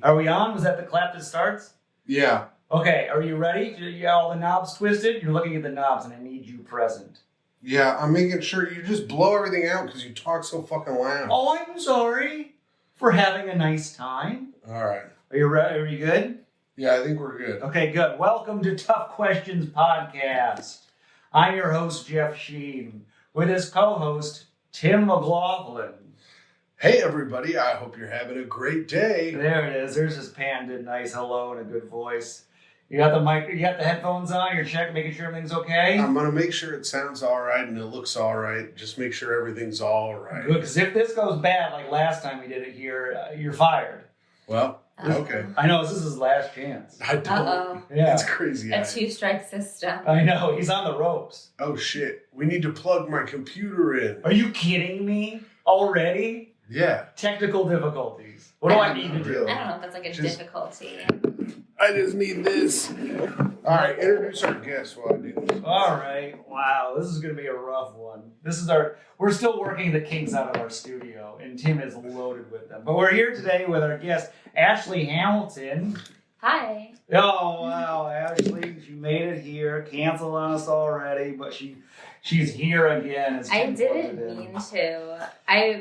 Are we on? Was that the clap that starts? Yeah. Okay, are you ready? You got all the knobs twisted? You're looking at the knobs and I need you present. Yeah, I'm making sure you just blow everything out because you talk so fucking loud. Oh, I'm sorry for having a nice time. All right. Are you ready? Are you good? Yeah, I think we're good. Okay, good. Welcome to Tough Questions Podcast. I'm your host, Jeff Sheen, with his co-host, Tim McLaughlin. Hey, everybody. I hope you're having a great day. There it is. There's his panda, nice hello and a good voice. You got the mic, you got the headphones on, you're checking, making sure everything's okay? I'm going to make sure it sounds all right and it looks all right. Just make sure everything's all right. Good, because if this goes bad, like last time we did it here, you're fired. Well, okay. I know, this is his last chance. I don't. Uh-oh. Yeah. It's crazy. A two-strike system. I know, he's on the ropes. Oh, shit. We need to plug my computer in. Are you kidding me? Already? Yeah. Technical difficulties. What do I need to do? I don't know if that's like a difficulty. I just need this. All right, introduce our guest while I do this. All right. Wow, this is going to be a rough one. We're still working the kinks out of our studio, and Tim is loaded with them. But we're here today with our guest, Ashley Hamilton. Hi. Oh, wow, Ashley, she made it here. Canceled on us already, but she's here again. As I Tim didn't put it in. mean to.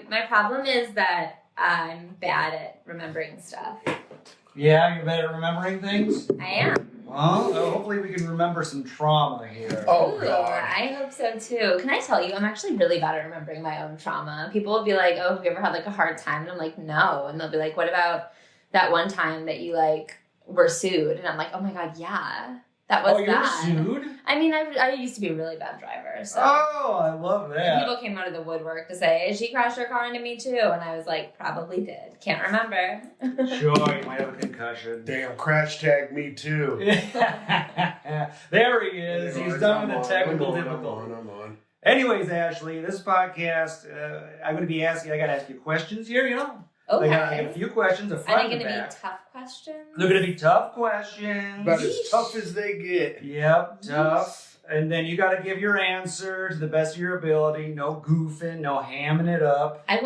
My problem is that I'm bad at remembering stuff. Yeah, you're better at remembering things? I am. Well, hopefully we can remember some trauma here. Oh, Ooh, God. I hope so too. Can I tell you, I'm actually really bad at remembering my own trauma. People will be like, oh, have you ever had like a hard time? And I'm like, no. And they'll be like, what about that one time that you like were sued? And I'm like, oh my God, yeah. That was that. You were sued? I mean, I used to be a really bad driver, so. Oh, I love that. People came out of the woodwork to say, she crashed her car into me too. And I was like, probably did. Can't remember. Sure, you might have a concussion. Damn, crash tag me too. There he is. He's done with the technical difficulty. I'm on. Anyways, Ashley, this podcast, I got to ask you questions here, you know? Okay. I got a few questions. Are they going to be tough questions? They're going to be tough questions. About as tough as they get. Yep, tough. And then you got to give your answer to the best of your ability. No goofing, no hamming it up. I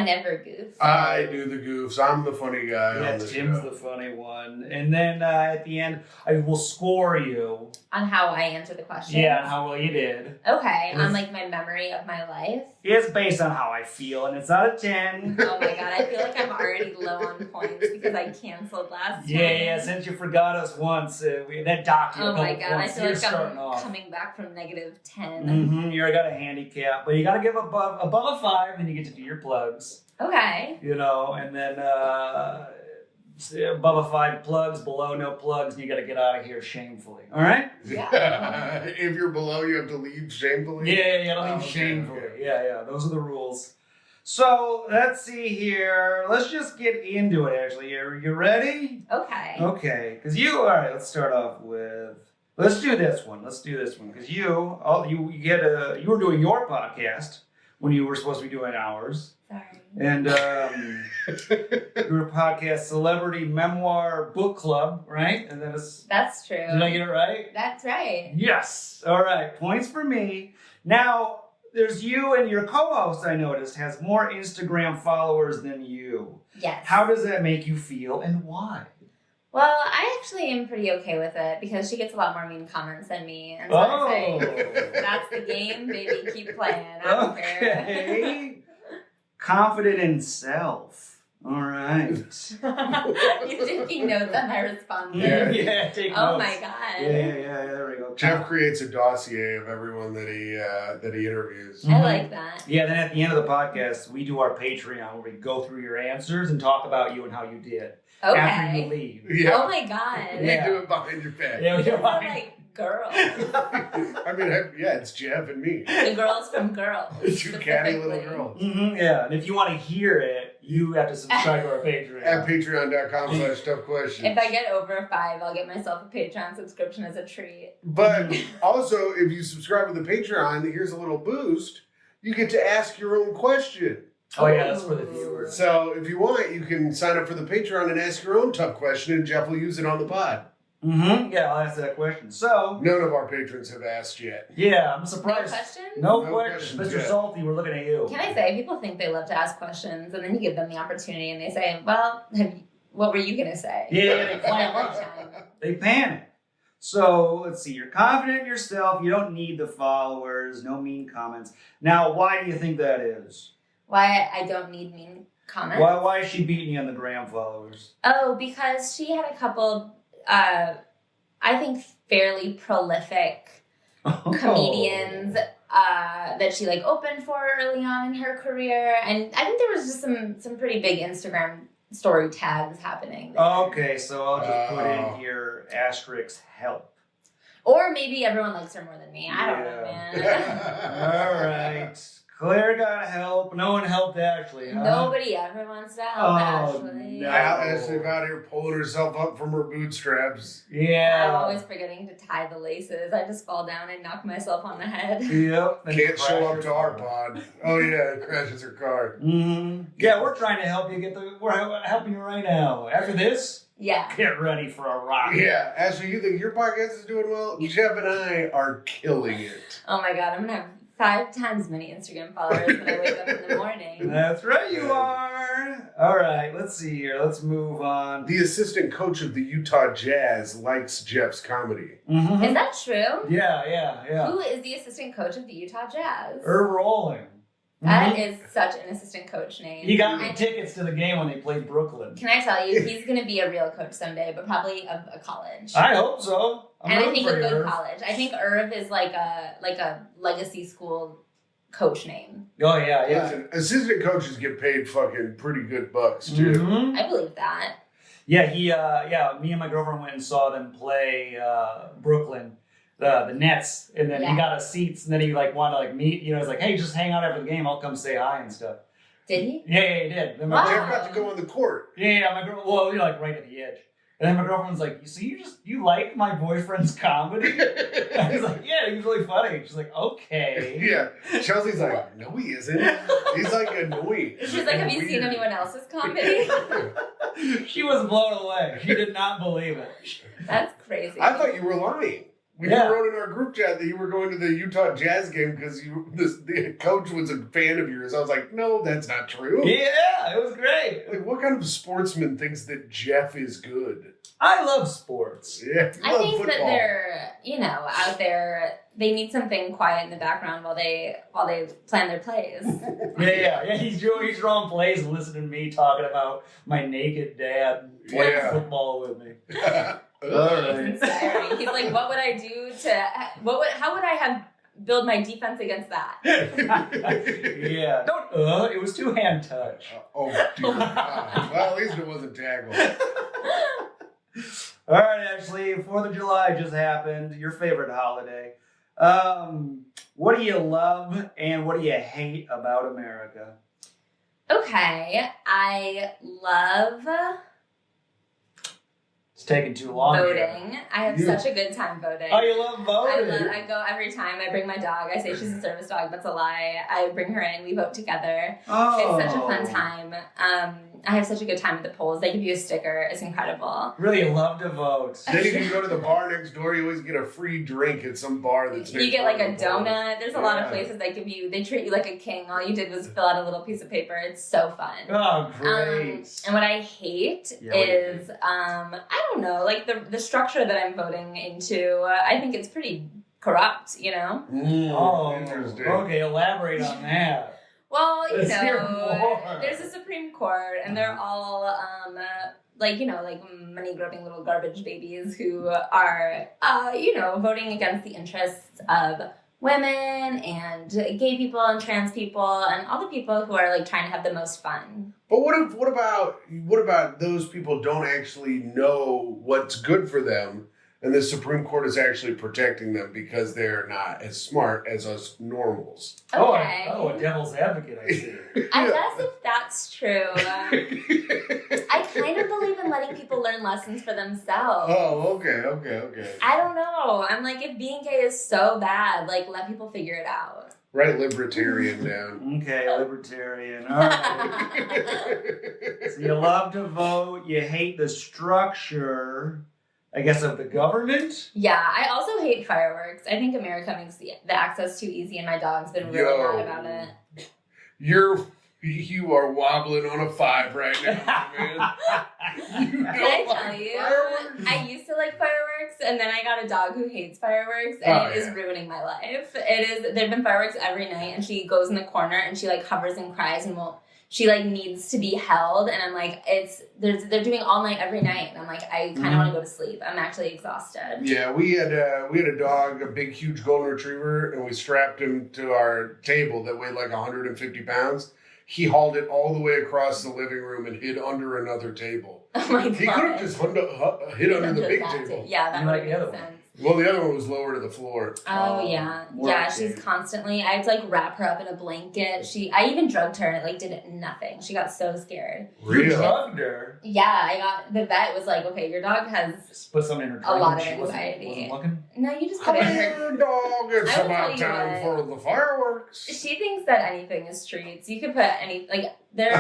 never goof. I do the goofs. I'm the funny guy Yeah, on the Tim's show. the funny one. And then at the end, I will score you. On how I answer the question? Yeah, and how well you did. Okay, on like my memory of my life? It's based on how I feel, and it's out of 10. Oh my God, I feel like I'm already low on points because I canceled last time. Yeah, since you forgot us once, that docked you a Oh couple my God, I points. feel You're like starting I'm off. coming back from -10. Mm-hmm, you already got a handicap, but you got to give above a 5, then you get to do your plugs. Okay. You know, and then above a 5 plugs, below no plugs, and you got to get out of here shamefully. All right? Yeah. If you're below, you have to leave shamefully? Yeah, you got to leave shamefully. Okay. Yeah, those are the rules. So, let's see here. Let's just get into it, Ashley. You ready? Okay. Okay, because all right, let's start off with, let's do this one, because you were doing your podcast when you were supposed to be doing ours. Sorry. And your podcast, Celebrity Memoir Book Club, right? And then That's true. Did I get it right? That's right. Yes. All right. Points for me. Now, there's you and your co-host, I noticed, has more Instagram followers than you. Yes. How does that make you feel and why? Well, I actually am pretty okay with it because she gets a lot more mean comments than me. And so I say, that's the game, baby. Keep playing. I don't care. Okay. Confident in self. All right. You're taking notes on my responses. Yeah, take notes. Oh my God. Yeah, there we go. Jeff creates a dossier of everyone that he interviews. I like that. Yeah, then at the end of the podcast, we do our Patreon where we go through your answers and talk about you and how you did. Okay. After you leave. Yeah. Oh my God. We Yeah. do it behind your back. Yeah, we do We're it behind- like girls. I mean, it's Jeff and me. The girls from Girls. Two catty little specifically. girls. Mm-hmm, yeah, and if you want to hear it, you have to subscribe to our Patreon. At patreon.com/toughquestions. If I get over 5, I'll get myself a Patreon subscription as a treat. But also, if you subscribe to the Patreon, here's a little boost. You get to ask your own question. Oh yeah, that's for the viewers. So if you want, you can sign up for the Patreon and ask your own tough question, and Jeff will use it on the pod. Mm-hmm. Yeah, I'll answer that question. So, None of our patrons have asked yet. yeah, I'm No surprised. questions? No No questions. questions Mr. yet. Salty, we're looking at you. Can I say, people think they love to ask questions, and then you give them the opportunity, and they say, well, What were you gonna say? Yeah, they clamp Every up. time. They panic. So let's see. You're confident in yourself. You don't need the followers. No mean comments. Now, why do you think that is? Why I don't need mean comments? Why is she beating you on the gram followers? Oh, because she had a couple, I think, fairly prolific comedians that she like opened for early on in her career, and I think there was just some pretty big Instagram story tags happening there. Okay, so I'll just put in here asterisk help. Or maybe everyone likes her more than me. I don't know, Yeah. man. All right. Claire got help. No one helped Ashley, huh? Nobody ever wants to help Ashley. no. Ashley's out here pulling herself up from her bootstraps. Yeah. I'm always forgetting to tie the laces. I just fall down and knock myself on the head. Yep. and Can't show crash up to your our car. pod. Oh yeah, it crashes her car. Mm-hmm. Yeah, we're trying to help you we're helping you right now. After this, Yeah. get ready for a rock. Yeah, Ashley, you think your podcast is doing well? Jeff and I are killing it. Oh my god, I'm gonna have 5 times as many Instagram followers when I wake up in the morning. That's right, you are. All right, let's see here. Let's move on. The assistant coach of the Utah Jazz likes Jeff's comedy. Mm-hmm. Is that true? Yeah. Who is the assistant coach of the Utah Jazz? Irv Rolling. That Mhm. is such an assistant coach name. He got me And tickets to the game when they played Brooklyn. can I tell you, he's going to be a real coach someday, but probably of a college. I hope so. I'm and I rooting think a for you, good Irv. college. I think Irv is like a legacy school coach name. Oh yeah. Listen, assistant coaches get paid fucking pretty good bucks too. Mhm. I believe that. Yeah, me and my girlfriend went and saw them play Brooklyn, the Nets, and then he got us seats, and then he like wanted to like meet, he's like, hey, just hang out after the game, I'll come say hi and stuff. Did he? Yeah, he did. Then my Wow. Jeff got to go on the court. my girl, well, like right at the edge. And then my girlfriend's like, so you like my boyfriend's comedy? I was like, yeah, he's really funny. She's like, okay. Yeah, Chelsea's like, no, he isn't. He's like annoying. She's like, have you seen anyone else's comedy? She was blown away. She did not believe it. That's crazy. I thought you were lying. When Yeah. you wrote in our group chat that you were going to the Utah Jazz game because the coach was a fan of yours. I was like, no, that's not true. Yeah, it was great. Like, what kind of sportsman thinks that Jeff is good? I love sports. Yeah, I love think that football. they're, out there, they need something quiet in the background while they plan their plays. Yeah. He's drawing plays and listening to me talking about my naked dad playing Yeah. football with me. It's inspiring. He's like, what would I do how would I have build my defense against that? Yeah. Don't. It was 2-hand touch. Oh, dear God. Well, at least it wasn't tackled. All right, Ashley. 4th of July just happened. Your favorite holiday. What do you love and what do you hate about America? Okay, I love It's taking too long. here. voting. I have Yeah. such a good time voting. Oh, you love voting? I go every time. I bring my dog. I say she's a service dog. That's a lie. I bring her in. We vote together. Oh. It's such a fun time. I have such a good time at the polls. They give you a sticker. It's incredible. Really love to vote. Then if you go to the bar next door, you always get a free drink at some bar that's next You get door like to a the polls. donut. There's a lot of Yeah. places that they treat you like a king. All you did was fill out a little piece of paper. It's so fun. Oh, great. And what I hate Yeah, what do you is, I don't know, like the structure that I'm voting into. I think it's pretty corrupt, Oh, interesting. okay. Elaborate on that. Well, Let's hear more. there's a Supreme Court, and they're all like money grubbing little garbage babies who are voting against the interests of women and gay people and trans people and all the people who are like trying to have the most fun. But what about those people don't actually know what's good for them, and the Supreme Court is actually protecting them because they're not as smart as us normals? Okay. Oh, a devil's advocate, I see. I guess if that's true, I kind of believe in letting people learn lessons for themselves. Oh, okay. I don't know. I'm like, if being gay is so bad, like, let people figure it out. Write libertarian down. Okay, libertarian. All right. So you love to vote. You hate the structure, I guess, of the government. Yeah, I also hate fireworks. I think America makes the access too easy, and my dog's been really mad about it. You are wobbling on a 5 right now, man. Can I tell you? Fireworks? I used to like fireworks, and then I got a dog who hates fireworks, and it is ruining my life. It is. There've been fireworks every night, and she goes in the corner and she like hovers and cries and won't. She like needs to be held, and I'm like, they're doing all night every night, and I'm like, I kind of want to go to sleep. I'm actually exhausted. Yeah, we had a dog, a big, huge golden retriever, and we strapped him to our table that weighed like 150 pounds. He hauled it all the way across the living room and hid under another table. Oh my god! He could have just hid under the big table. Yeah, that would make sense. Well, the other one was lower to the floor. Oh yeah, yeah. She's constantly. I had to like wrap her up in a blanket. I even drugged her and it like did nothing. She got so scared. You drugged her? Yeah, the vet was like, okay, your dog has put something in her a lot of anxiety. Wasn't looking? No, you just put it in her. Your dog, it's about time for the fireworks. She thinks that anything is treats. You could put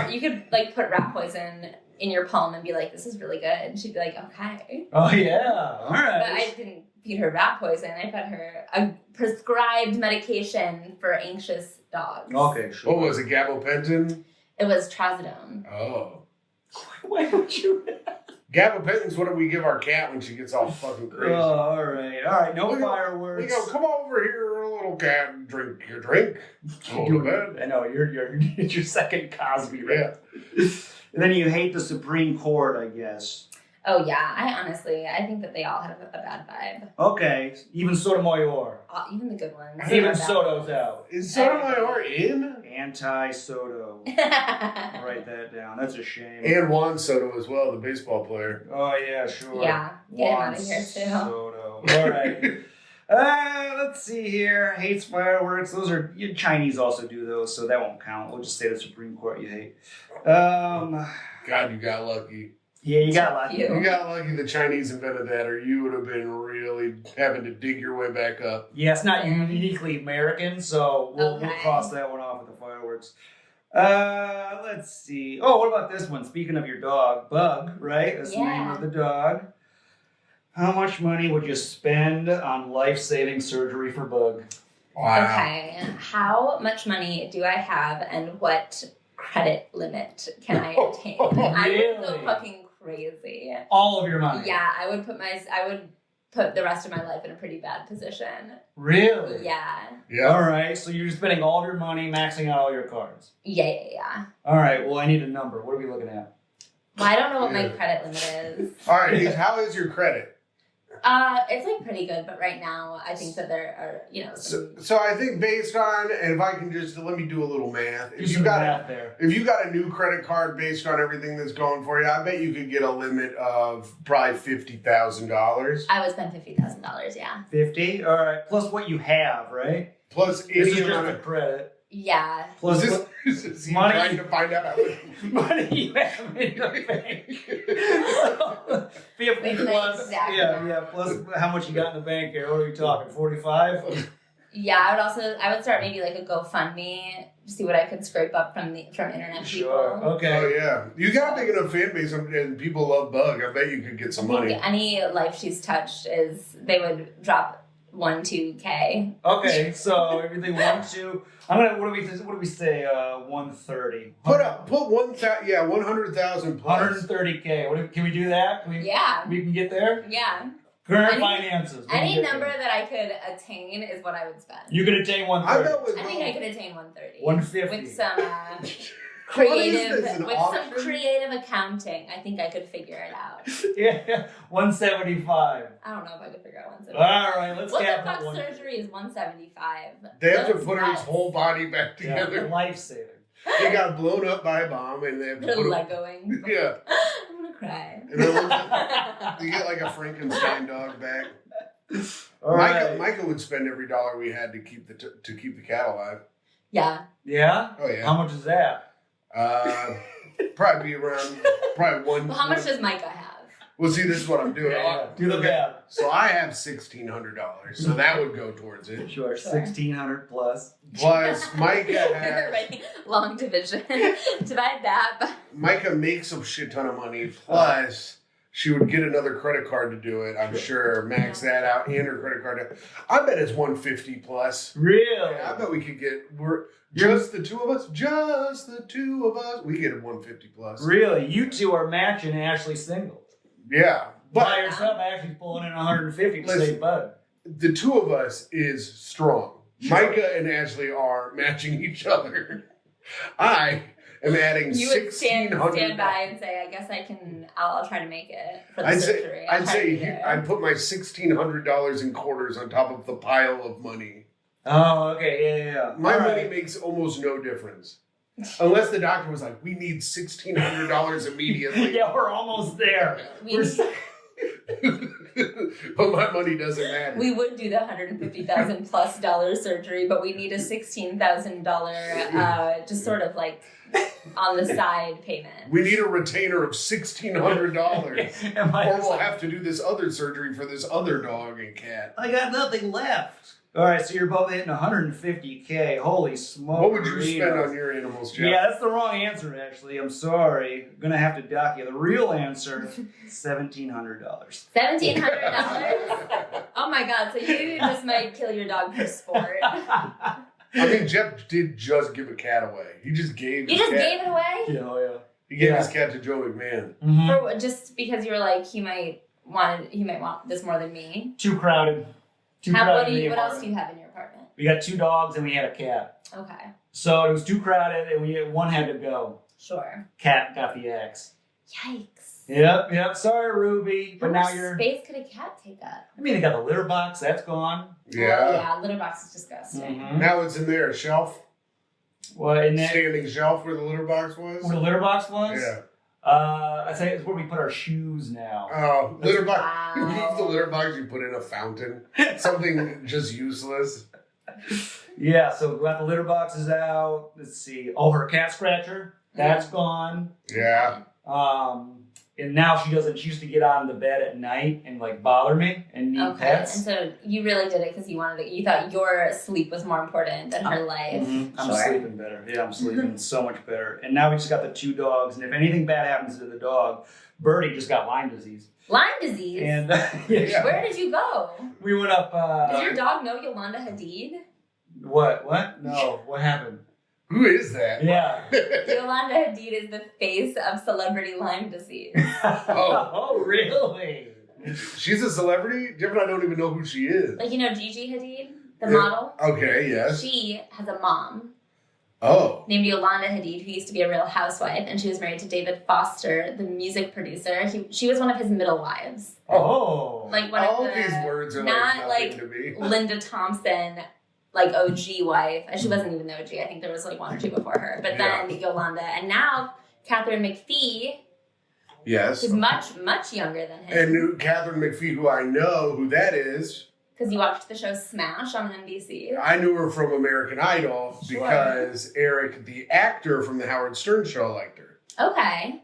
you could like put rat poison in your palm and be like, this is really good. And she'd be like, okay. Oh yeah, all right. But I didn't feed her rat poison. I fed her a prescribed medication for anxious dogs. Okay, sure. What was it, gabapentin? It was trazodone. Oh. Why would you? Gabapentin's what do we give our cat when she gets all fucking crazy? Oh, all right. No fireworks. We go, come over here, little cat, and drink your drink. Go to bed. I know it's your second Cosby, right? Yeah. And then you hate the Supreme Court, I guess. Oh yeah, I think that they all have a bad vibe. Okay, even Sotomayor. Even the good ones. Even Soto's out. Is Sotomayor in? Anti-Soto. Write that down. That's a shame. And Juan Soto as well, the baseball player. Oh yeah, sure. Yeah, get him out of here too. Soto. All right. Let's see here. Hates fireworks. Those are Chinese also do those, so that won't count. We'll just say the Supreme Court you hate. God, you got lucky. Yeah, you got lucky. You got lucky the Chinese invented that, or you would have been really having to dig your way back up. Yeah, it's not uniquely American, so we'll cross that one off with the fireworks. Let's see. Oh, what about this one? Speaking of your dog, Bug, right? That's the name of the dog. How much money would you spend on life-saving surgery for Bug? Wow. Okay, how much money do I have, and what credit limit can I attain? Really? I would go fucking crazy. All of your money? Yeah, I would put the rest of my life in a pretty bad position. Really? Yeah. Yeah. All right, so you're spending all of your money, maxing out all your cards. Yeah. All right, well, I need a number. What are we looking at? Well, I don't know what my credit limit is. All right, how is your credit? It's like pretty good, but right now I think that there are, So I think based on, and if I can just let me do a little math. If you got a new credit card based on everything that's going for you, I bet you could get a limit of probably $50,000. I would spend $50,000, yeah. 50? All right, plus what you have, right? Plus This is any just amount a of credit. Yeah. Plus is he money trying to find out how much money you have in your bank. 50 plus, exactly. yeah, plus how much you got in the bank here. What are we talking, 45? Yeah, I would start maybe like a GoFundMe to see what I could scrape up from internet people. Sure, okay. Oh yeah, you got a big enough fan base, and people love Bug. I bet you could get some money. Any life she's touched they would drop 1-2K. Okay, so everything 1-2. What do we say? 130. Put 100,000 plus. 130K. Can we do that? We can get there. Yeah. Current finances. Any number that I could attain is what I would spend. You could attain 130. I think I could attain 130. 150. With some creative accounting. I think I could figure it out. Yeah, 175. I don't know if I could figure out 175. All right, let's cap that. What the fuck surgery is 175? They have to put his whole body back together. Yeah, life saving. He got blown up by a bomb, and they have to They're put Legoing. Yeah. I'm gonna cry. And then you get like a Frankenstein dog back. Micah would spend every dollar we had to keep the cat alive. Yeah. Yeah? Oh yeah. How much is that? Probably be around one. Well, how much does Micah have? Well, see, this is what I'm doing. Do the math. So I have $1,600, so that would go towards it. Sure, 1,600 plus. Plus, Micah has. Right. Long division. Divide that by. Micah makes a shit ton of money. Plus, She would get another credit card to do it, I'm sure. Max that out and her credit card. I bet it's 150 plus. Really? Yeah, I bet we could get just the two of us. Just the two of us. We get a 150 plus. Really? You two are matching Ashley single. Yeah. By yourself, Ashley's pulling in 150 to save Bud. The two of us is strong. Sure. Micah and Ashley are matching each other. I am adding You would stand $1,600. by and say, I guess I'll try to make it for the surgery. I'd say I'd put my $1,600 in quarters on top of the pile of money. Oh, okay, yeah. My money makes almost no difference. Unless the doctor was like, we need $1,600 immediately. Yeah, we're almost there. But my money doesn't matter. We would do the $150,000 plus surgery, but we need a $16,000 just sort of like on the side payment. We need a retainer of $1,600. Or we'll like, have to do this other surgery for this other dog and cat. I got nothing left. All right, so you're both hitting $150K. Holy smoke! What would you spend on your animals, Jeff? Yeah, that's the wrong answer. Actually, I'm sorry. I'm gonna have to dock you. The real answer: $1,700. $1,700? Oh my God! So you just might kill your dog for sport. I mean, Jeff did just give a cat away. He just gave. You just gave it away? Yeah. He gave his cat to Joe McMahon. Mm-hmm. For, just because you were like, he might want this more than me. Too crowded. What else do you have in your apartment? We got 2 dogs and we had a cat. Okay. So it was too crowded and one had to go. Sure. Cat got the axe. Yikes. Yep. Sorry, Ruby. But How now much space could a cat take up? I mean, they got the litter box. That's gone. Yeah. Oh, yeah, litter box is disgusting. Mm-hmm. Now it's in there, a shelf. Well, and then Standing shelf where the litter box was. where the litter box was? Yeah. I'd say it's where we put our shoes now. Oh, litter box. Wow. You leave the litter box, you put in a fountain. Something just useless. Yeah, so we got the litter boxes out. Let's see. Oh, her cat scratcher. That's gone. Yeah. And now she doesn't. She used to get on the bed at night and like bother me and need pets. And so you really did it because you thought your sleep was more important than her life. Mm-hmm. I'm Sure. sleeping better. Yeah, I'm sleeping so much better. And now we just got the 2 dogs. And if anything bad happens to the dog, Birdie just got Lyme disease. Lyme disease? And Yeah. Where did you go? we went up. Does your dog know Yolanda Hadid? What? No. What happened? Who is that? Yeah. Yolanda Hadid is the face of celebrity Lyme disease. Oh, really? She's a celebrity? Jeff and I don't even know who she is. Like, you know Gigi Hadid, the model? Okay, yes. She has a mom Oh. named Yolanda Hadid, who used to be a real housewife, and she was married to David Foster, the music producer. She was one of his middle wives. Oh. Like one All of the, these words are not like like nothing to me. Linda Thompson, like OG wife. And she wasn't even the OG. I think there was like 1 or 2 before her. But then Yolanda, and now Catherine McPhee, Yes. who's much, much younger than him. And Catherine McPhee, who I know who that is. Because you watched the show Smash on NBC. I knew her from American Idol Sure. because Eric, the actor from the Howard Stern show, liked her. Okay.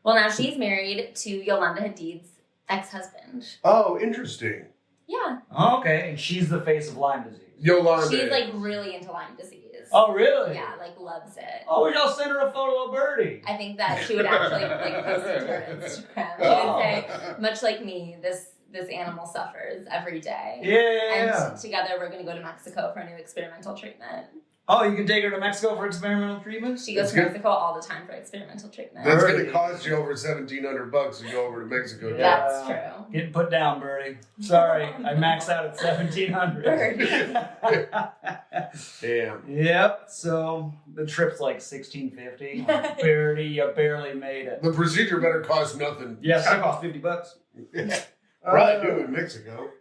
Well, now she's married to Yolanda Hadid's ex-husband. Oh, interesting. Yeah. Okay. And she's the face of Lyme disease. Yolanda. She's like really into Lyme disease. Oh, really? Yeah, like loves it. Oh, we shall send her a photo of Birdie. I think that she would actually like post it to her Instagram. She Oh. would say, much like me, this animal suffers every day. Yeah. And together we're going to go to Mexico for a new experimental treatment. Oh, you can take her to Mexico for experimental treatment? She goes That's to good. Mexico all the time for experimental treatment. That's going to cost you over $1,700 to go over to Mexico. Yeah. That's true. Getting put down, Birdie. Sorry, I maxed out at $1,700. Damn. Yep. So the trip's like $1,650. Birdie, you barely made it. The procedure better cost nothing. Yes, that cost $50. Probably do in Mexico.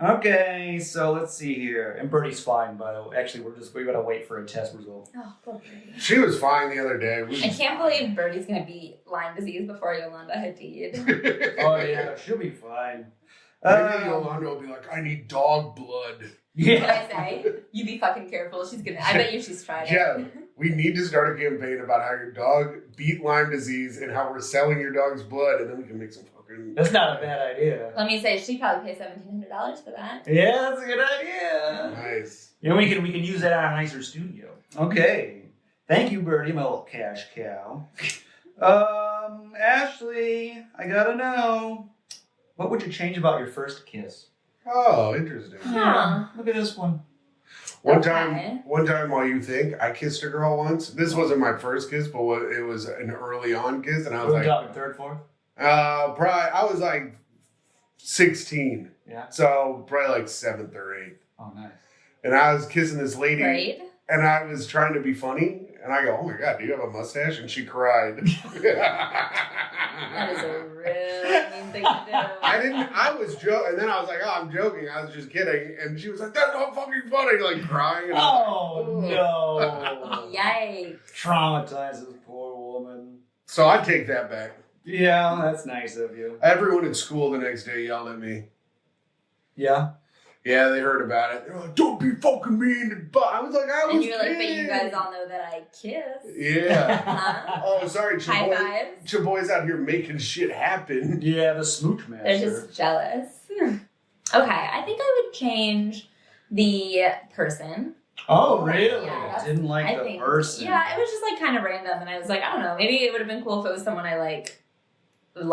Okay, so let's see here. And Birdie's fine, by the way. Actually, we gotta wait for a test result. Oh, poor Birdie. She was fine the other day. I can't believe Birdie's going to beat Lyme disease before Yolanda Hadid. Oh yeah, she'll be fine. Maybe Yolanda will be like, I need dog blood. Can Yeah. I say? You be fucking careful. I bet you she's tried it. Yeah, we need to start a campaign about how your dog beat Lyme disease and how we're selling your dog's blood, and then we can make some fucking... That's not a bad idea. Let me say, she'd probably pay $1,700 for that. Yeah, that's a good idea. Nice. Yeah, we can use that on a nicer studio. Okay. Thank you, Birdie, my little cash cow. Ashley, I gotta know. What would you change about your first kiss? Oh, interesting. Huh. Look at this one. One Okay. time while you think, I kissed a girl once. This wasn't my first kiss, but it was an early on kiss, and I was We're like, talking third, fourth? probably I was like 16, Yeah. so probably like 7th or 8th, Oh, nice. and I was kissing this lady, Great. and I was trying to be funny, and I go, "Oh my god, do you have a mustache?" And she cried. That is a really mean thing to do. I was joking, and then I was like, "Oh, I'm joking. I was just kidding." And she was like, "That's not fucking funny," like crying. And I was Oh, like, no. Yikes. Traumatizes the poor woman. So I take that back. Yeah, that's nice of you. Everyone at school the next day yelled at me. Yeah? Yeah, they heard about it. They're like, "Don't be fucking mean." But I was like, I was And you were like, but you kidding. guys all know that I kiss. Yeah. Huh? Oh, sorry, High Chaboy. fives. Chaboy's out here making shit happen. Yeah, the smooch They're master. just jealous. Okay, I think I would change the person. Oh, really? Yeah. Didn't like I the think, person. yeah, it was just like kind of random, and I was like, I don't know, maybe it would have been cool if it was someone I liked. It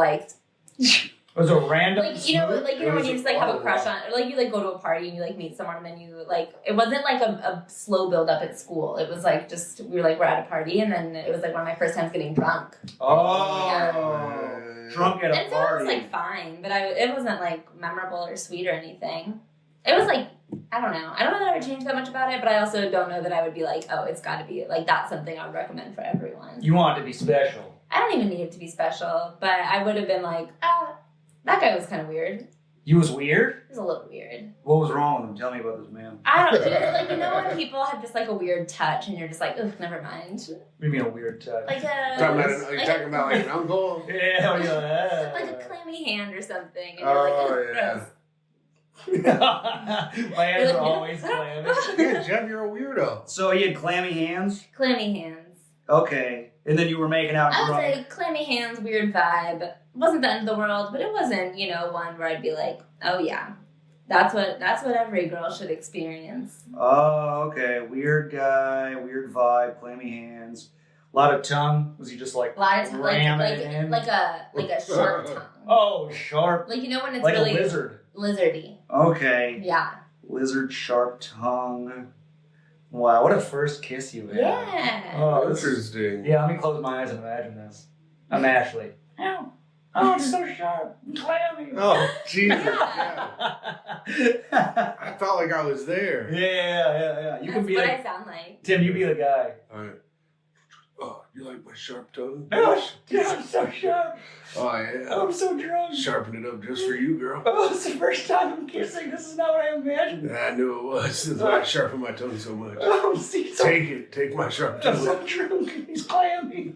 was a random Like you know smooch? when you just like have a crush on, or like you like go to a party and you like meet someone and then you like it wasn't like a slow build up at school. It was like just we're at a party and then it was like one of my first times getting drunk. Oh, drunk at a And so it party. was like fine, but it wasn't like memorable or sweet or anything. It was like I don't know that I would change that much about it, but I also don't know that I would be like, oh, it's got to be like that's something I would recommend for everyone. You want it to be special. I don't even need it to be special, but I would have been like, that guy was kind of weird. He You was weird? was a little weird. What was wrong with him? Tell me about this man. I don't know. Like, you know when people have just like a weird touch and you're just like, ugh, never mind. What do you mean a weird touch? Like a You're talking about like an uncle? Yeah, what do you like a clammy hand or something. And you're like, Oh, ugh, yeah. gross. My hands are always clammy. Yeah, Jeff, you're a weirdo. So he had clammy hands? Clammy hands. Okay. And then you were making out I would drunk. say clammy hands, weird vibe. It wasn't the end of the world, but it wasn't, one where I'd be like, oh yeah, that's what every girl should experience. Oh, okay. Weird guy, weird vibe, clammy hands. A lot of tongue. Was he just like A lot of times, ramming it in? like a sharp tongue. Oh, sharp. Like when it's Like really a lizard. lizardy. Okay. Yeah. Lizard, sharp tongue. Wow, what a first kiss you had. Yeah. Oh, this is... Interesting. Yeah, let me close my eyes and imagine this. I'm Ashley. Ow. Oh, it's so sharp and clammy. Oh, Jesus. Yeah. Yeah. I felt like I was there. Yeah. You That's can be what like... I sound like. Tim, you be the guy. All right. Oh, you like my sharp tongue? Oh, yeah, I'm so sharp. Oh, yeah. I'm so drunk. Sharpen it up just for you, girl. Oh, it's the first time I'm kissing. This is not what I imagined. I knew it was. That's why I sharpen my tongue so much. Oh, see, so... Take it. Take my sharp I'm tongue. so drunk. He's clammy.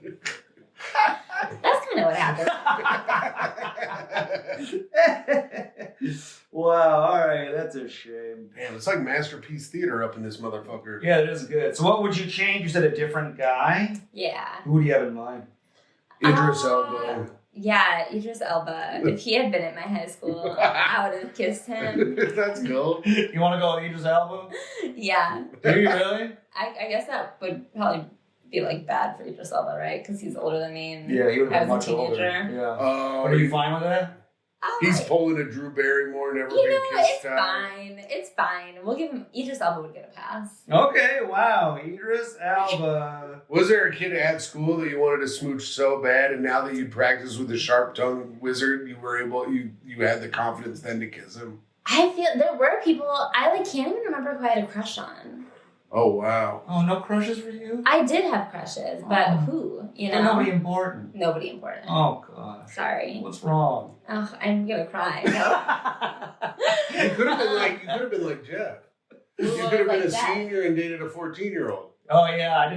That's kind of what happened. Wow, all right, that's a shame. Damn, it's like Masterpiece Theater up in this motherfucker. Yeah, it is good. So what would you change? You said a different guy? Yeah. Who do you have in mind? Idris Elba. Yeah, Idris Elba. If he had been at my high school, I would have kissed him. That's cool. You want to go with Idris Elba? Yeah. Do you really? I guess that would probably be like bad for Idris Elba, right? Because he's older than me. And Yeah, he would I have been was much a older. teenager. Yeah. Oh, But are you fine with that? he's pulling a Drew Barrymore, never You been know, kissed it's time. fine. It's fine. We'll give him. Idris Elba would get a pass. Okay, wow. Idris Elba. Was there a kid at school that you wanted to smooch so bad, and now that you practice with the sharp tongue wizard, you were able, you had the confidence then to kiss him? I feel there were people I can't even remember who I had a crush on. Oh wow! Oh, no crushes for you? I did have crushes, but Oh. who? Yeah, nobody important. Nobody important. Oh, gosh. Sorry. What's wrong? Oh, I'm gonna cry. You could have been like Jeff. You Who could have was been a like that? senior and dated a 14-year-old. Oh yeah, I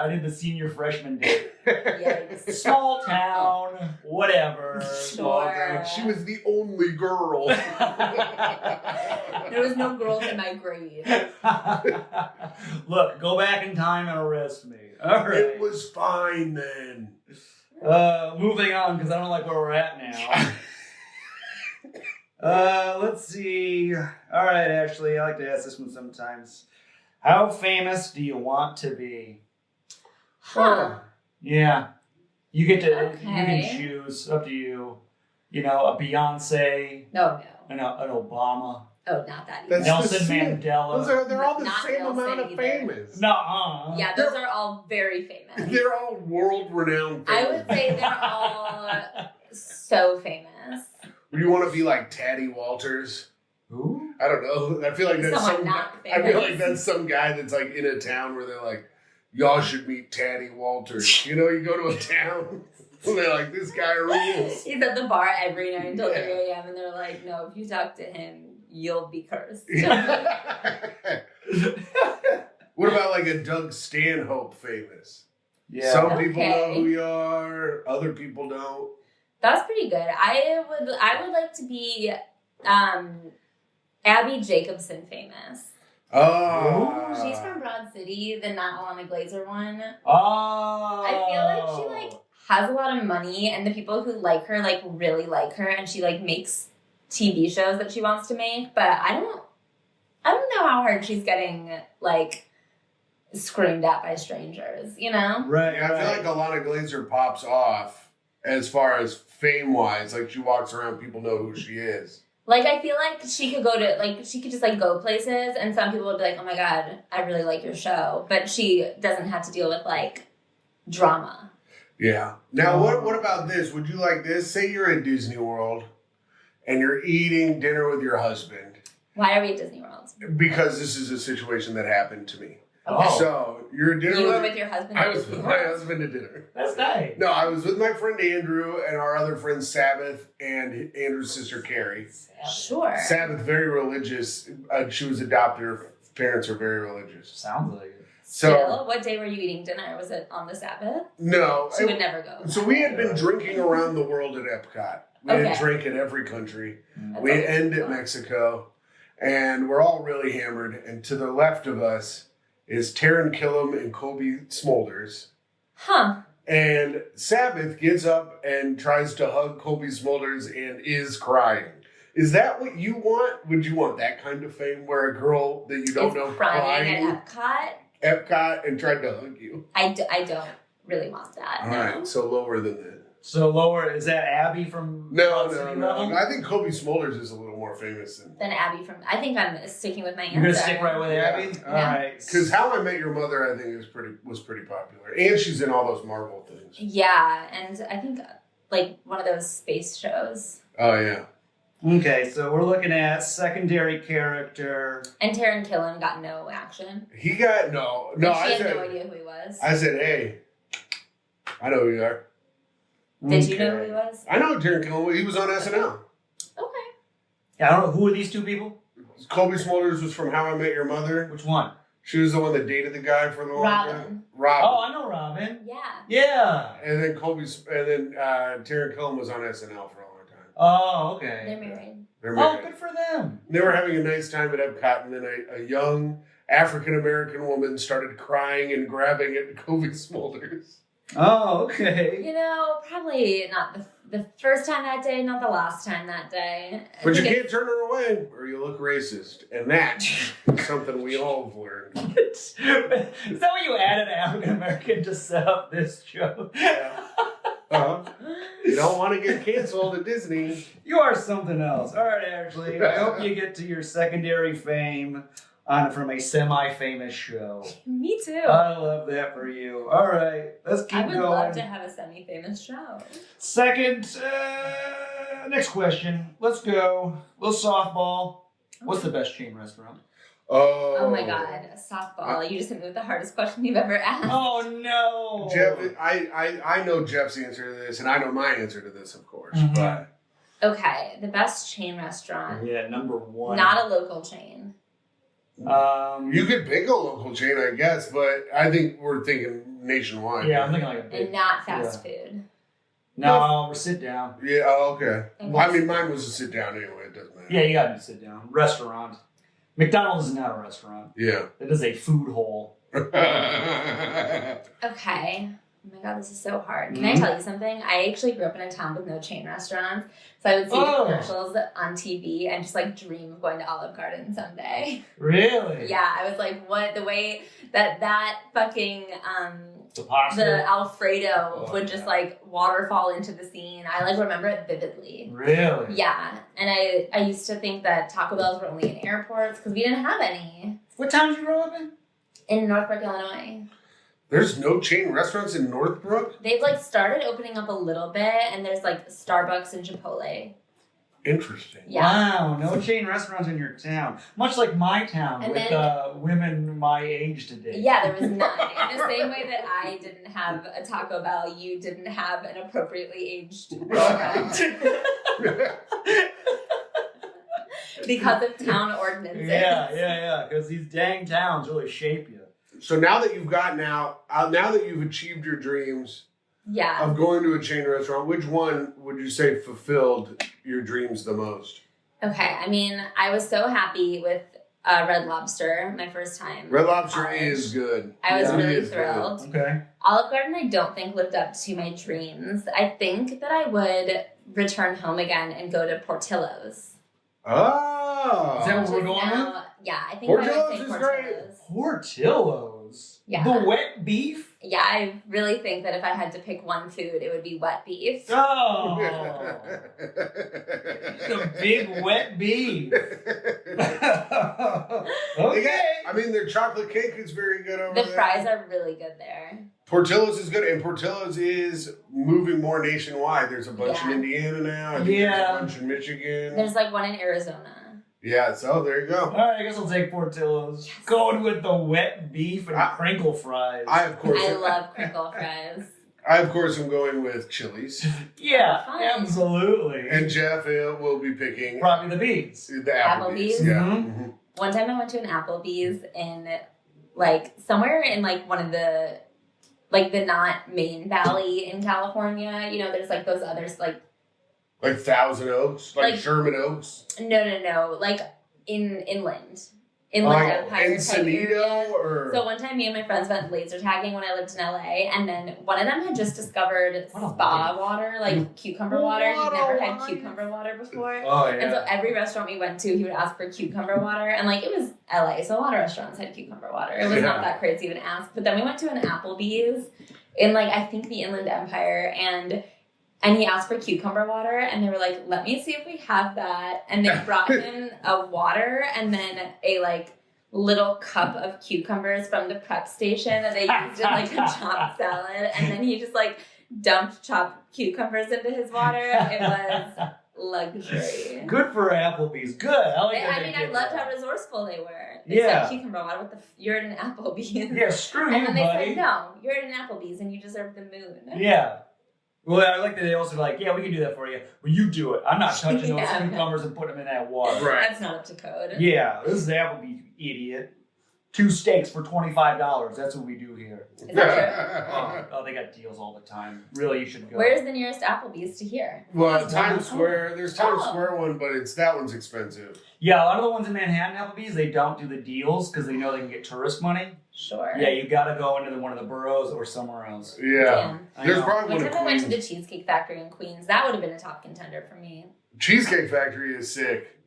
did the senior freshman date. Yikes. Small town, whatever. Small town. She was the only girl. There was no girls in my grade. Look, go back in time and arrest me. All right. It was fine then. Moving on because I don't like where we're at now. Let's see. All right, Ashley, I like to ask this one sometimes. How famous do you want to be? Huh. Yeah. You get to Okay. you can choose. Up to you. You know, a Beyonce, No. an Obama, Oh, not that. That's Either. Nelson the same. Mandela. They're all the Not same Nelson amount of either. famous. Nuh-uh. Yeah, those are all very famous. They're all world-renowned I famous. would say they're all so famous. Would you want to be like Taddy Walters? Who? I don't know. I feel like that's Someone some. not I feel famous. like that's some guy that's like in a town where they're like, y'all should meet Taddy Walters. You know, you go to a town and they're like, this guy rules. He's at the bar every night until Yeah. 3 a.m. and they're like, no, if you talk to him, you'll be cursed. What about like a Doug Stanhope famous? Yeah. Some people know Okay. who you are, other people don't. That's pretty good. I would like to be Abby Jacobson famous. Oh. She's from Broad City, the not Alana Glazer one. Oh. I feel like she like has a lot of money and the people who like her like really like her and she like makes TV shows that she wants to make, but I don't know how hard she's getting like screamed at by strangers, you know? Right. Yeah, I feel like Alana Glazer pops off as far as fame wise. Like she walks around, people know who she is. Like, I feel like she could go to, like, she could just, like, go places, and some people would be like, oh my god, I really like your show. But she doesn't have to deal with, like, drama. Yeah. Now, what about this? Would you like this? Say you're in Disney World and you're eating dinner with your husband. Why are we at Disney World? Because this is a situation that happened to me. Oh. So, you're at dinner You were with your husband? I at was Disney with my World? husband at dinner. That's nice. No, I was with my friend Andrew and our other friend Sabbath and Andrew's sister Carrie. Sure. Sabbath, very religious. She was adopted. Her parents are very religious. Sounds like it. So, Still, what day were you eating dinner? Was it on the Sabbath? no. She would never go. So we had been drinking around the world at Epcot. We had Okay. drank in every country. That's We always end at fun. Mexico, and we're all really hammered. And to the left of us is Taran Killam and Kobe Smulders. Huh. And Sabbath gets up and tries to hug Kobe Smulders and is crying. Is that what you want? Would you want that kind of fame where a girl that you don't Is know crying crying at Epcot? Epcot and tried to hug you? I don't really want that. All no. right, so lower than that. So lower, is that Abby from No, Broad no, City no. level? I think Kobe Smulders is a little more famous than. Then Abby from. I think I'm sticking with my answer. You're gonna stick right with Abby? Yeah. Alright. Because How I Met Your Mother, I think, was pretty popular, and she's in all those Marvel things. Yeah, and I think like one of those space shows. Oh yeah. Okay, so we're looking at secondary character. And Taran Killam got no action. He got no. She I had said. no idea who he was. I said, hey, I know who you are. Did you know who he was? I know Taran Killam. He was on SNL. Okay. Yeah, I don't know. Who are these two people? Kobe Smulders was from How I Met Your Mother. Which one? She was the one that dated the guy for the long time. Robin. Robin. Oh, I know Robin. Yeah. Yeah. And then Taran Killam was on SNL for a long time. Oh, They're okay. married. They're Oh, married. good for them. They were having a nice time at Epcot, and then a young African-American woman started crying and grabbing at Kobe Smulders. Oh, okay. You know, probably not the first time that day, not the last time that day. I But you think can't turn her away, or you look racist. And that's something we all have learned. Is that what you added African American to set up this show? You don't want to get canceled at Disney. You are something else. All right, Ashley. I hope you get to your secondary fame from a semi-famous show. Me too. I love that for you. All right, let's keep I would going. love to have a semi-famous show. Second, next question. Let's go. Little softball. What's the best chain restaurant? Oh my god, softball. You just hit me with the hardest question you've ever asked. Oh no, Jeff, I know Jeff's answer to this, and I know my answer to this, of course. Mhm. But Okay, the best chain restaurant. Yeah, number one. Not a local chain. you could pick a local chain, I guess, but I think we're thinking nationwide. Yeah, I'm thinking like a big. And not fast food. No, we're sit down. Yeah, oh, okay. Okay. I mean, mine was a sit down anyway. It doesn't matter. Yeah, you gotta do sit down. Restaurant. McDonald's is not a restaurant. Yeah. It is a food hole. Okay. Oh my god, this is so hard. Can I tell you something? I actually grew up in a town with no chain restaurants. So I would see the commercials on TV and just like dream of going to Olive Garden someday. Really? Yeah, I was like, what? The way that fucking The pasta. The Alfredo Oh, would just like waterfall into the scene. I like remember it vividly. Really? Yeah, and I used to think that Taco Bells were only in airports because we didn't have any What town did you grow up in? Northbrook, Illinois. There's no chain restaurants in Northbrook? They've like started opening up a little bit, and there's like Starbucks and Chipotle. Interesting. Yeah. Wow, no chain restaurants in your town. Much like my town And with then- women my age today. Yeah, there was none. In the same way that I didn't have a Taco Bell, you didn't have an appropriately aged girlfriend. Because of town ordinances. Yeah. Because these dang towns really shape you. So now that you've gotten out, now that you've achieved your dreams Yeah. of going to a chain restaurant, which one would you say fulfilled your dreams the most? Okay, I mean, I was so happy with Red Lobster my first time. Red Lobster College. is good. I was Yeah. It really is good. thrilled. Okay. Olive Garden, I don't think lived up to my dreams. I think that I would return home again and go to Portillo's. Oh. Is that what we're Which is going now- Yeah, I think I would Portillo's say is great. Portillo's. Portillo's. Yeah. The wet beef? Yeah, I really think that if I had to pick one food, it would be wet beef. Oh. The big wet beef. Okay. I mean, their chocolate cake is very good over The there. fries are really good there. Portillo's is good, and Portillo's is moving more nationwide. There's a bunch in Yeah. Indiana now. I think Yeah. there's a bunch in Michigan. There's like one in Arizona. Yeah, so there you All go. right, I guess I'll take Portillo's. Yes. Going with the wet beef and crinkle fries. I of course, I love crinkle fries. I of course am going with Chili's, yeah, Fine. absolutely. and Jeff will be picking probably the beans. the Applebees. Applebees? Yeah. Mhm. Mhm. One time I went to an Applebee's in like somewhere in like one of the like the not main valley in California. You know, there's like those others like Like Thousand Oaks, like Like- Sherman Oaks, no, like inland like Empire type area. Encinitas, or So one time me and my friends went laser tagging when I lived in LA, and then one of them had just discovered What a spa life. water, like cucumber water. He'd What a never had life. cucumber water before. Oh, And so every restaurant we went to, he would ask for cucumber water. And like, it was LA, so a lot of restaurants had cucumber water. It was not Yeah. that crazy of an ask. But then we went to an Applebee's in like, I think the Inland Empire. And he asked for cucumber water. And they were like, let me see if we have that. And they brought him a water and then a like little cup of cucumbers from the prep station that they used in like a chopped salad. And then he just like dumped chopped cucumbers into his water. It was luxury. Good for Applebee's. Good. I like that I they mean, I did loved that. how resourceful they were. They Yeah. said cucumber water. What the? You're at an Applebee's. Yeah, screw And you, then they buddy. said, no, you're at an Applebee's and you deserve the moon. Yeah. Well, I like that they also like, yeah, we can do that for you. Well, you do it. I'm not touching those Yeah. cucumbers and putting them in that water. Right. That's not up to code. Yeah, this is Applebee's, you idiot. 2 steaks for $25. That's what we do here. Is that Oh, they got deals all the time. Really, you should go. Where's the nearest Applebee's to here? Well, Times Square. There's Times Oh. Square one, but that one's expensive. Yeah, a lot of the ones in Manhattan Applebee's, they don't do the deals because they know they can get tourist money. Sure. Yeah, you got to go into one of the boroughs or somewhere else. Yeah. Damn. I There's know. probably One one in time I went to Queens. the Cheesecake Factory in Queens. That would have been a top contender for me. Cheesecake Factory is sick.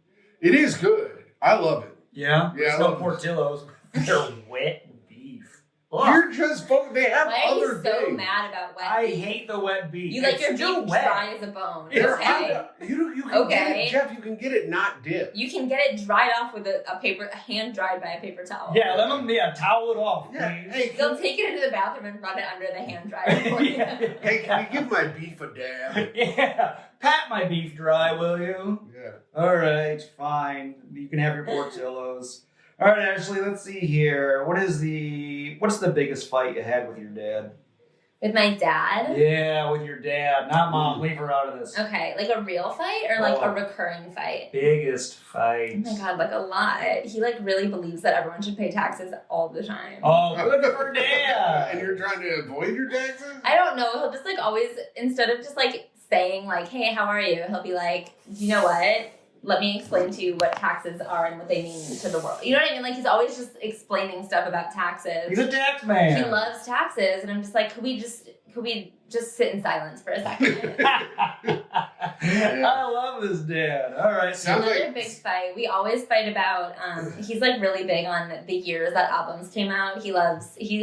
It is good. I love it. Yeah? Yeah, There's I no love Portillo's. They're wet beef. Ugh. You're just they have Why are you other so things. mad about wet I beef? hate the wet beef. You like It's your still beef wet. dry as a bone. It's Okay. You can Okay. get it, Jeff. You can get it not dipped. You can get it dried off with a hand dried by a paper towel. Yeah, let them towel it off, Yeah. please. Hey, They'll take it into the bathroom and run it under the hand dryer for you. Yeah. Hey, can you give my beef a dab? Yeah, pat my beef dry, will you? Yeah. All right, fine. You can have your Portillo's. All right, Ashley. Let's see here. What's the biggest fight you had with your dad? With my dad? Yeah, with your dad, not mom. Leave her out of this. Okay, like a real fight or like Oh. a recurring fight? Biggest Oh fight. my god, like a lot. He like really believes that everyone should pay taxes all the time. Oh, good for dad. And you're trying to avoid your taxes? I don't know. He'll just like always, instead of just like saying like, hey, how are you? He'll be like, you know what? Let me explain to you what taxes are and what they mean to the world. You know what I mean? Like he's always just explaining stuff about taxes. He's a tax man. He loves taxes, and I'm just like, could we just sit in silence for a second? I love this dad. All right. Sounds Another like- big fight. We always fight about. He's like really big on the years that albums came out. He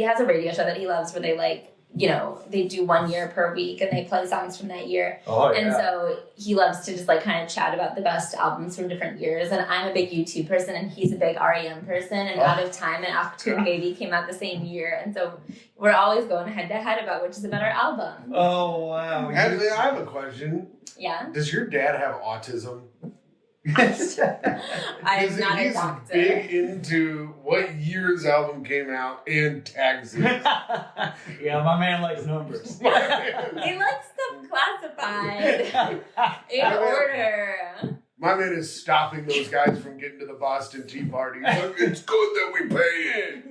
has a radio show that he loves where they like they do 1 year per week and they play songs from that year. Oh, yeah. And so he loves to just like kind of chat about the best albums from different years. And I'm a big U2 person and he's a big REM person. And Out of Time and Afternoon Baby came out the same year. And so we're always going head to head about which is a better album. Oh, wow. Actually, I have a question. Yeah. Does your dad have autism? I'm not a He's doctor. big into what year's album came out and tags it. Yeah, my man likes numbers. He likes them classified in order. My man is stopping those guys from getting to the Boston Tea Party. Look, it's good that we pay it.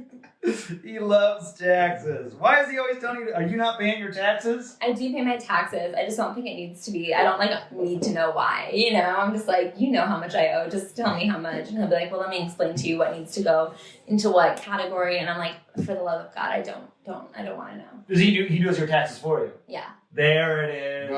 He loves taxes. Why is he always telling you? Are you not paying your taxes? I do pay my taxes. I just don't think it needs to be. I don't need to know why. I'm just like, how much I owe. Just tell me how much. And he'll be like, well, let me explain to you what needs to go into what category. And I'm like, for the love of God, I don't want to know. Does he does your taxes for you? Yeah. There it is.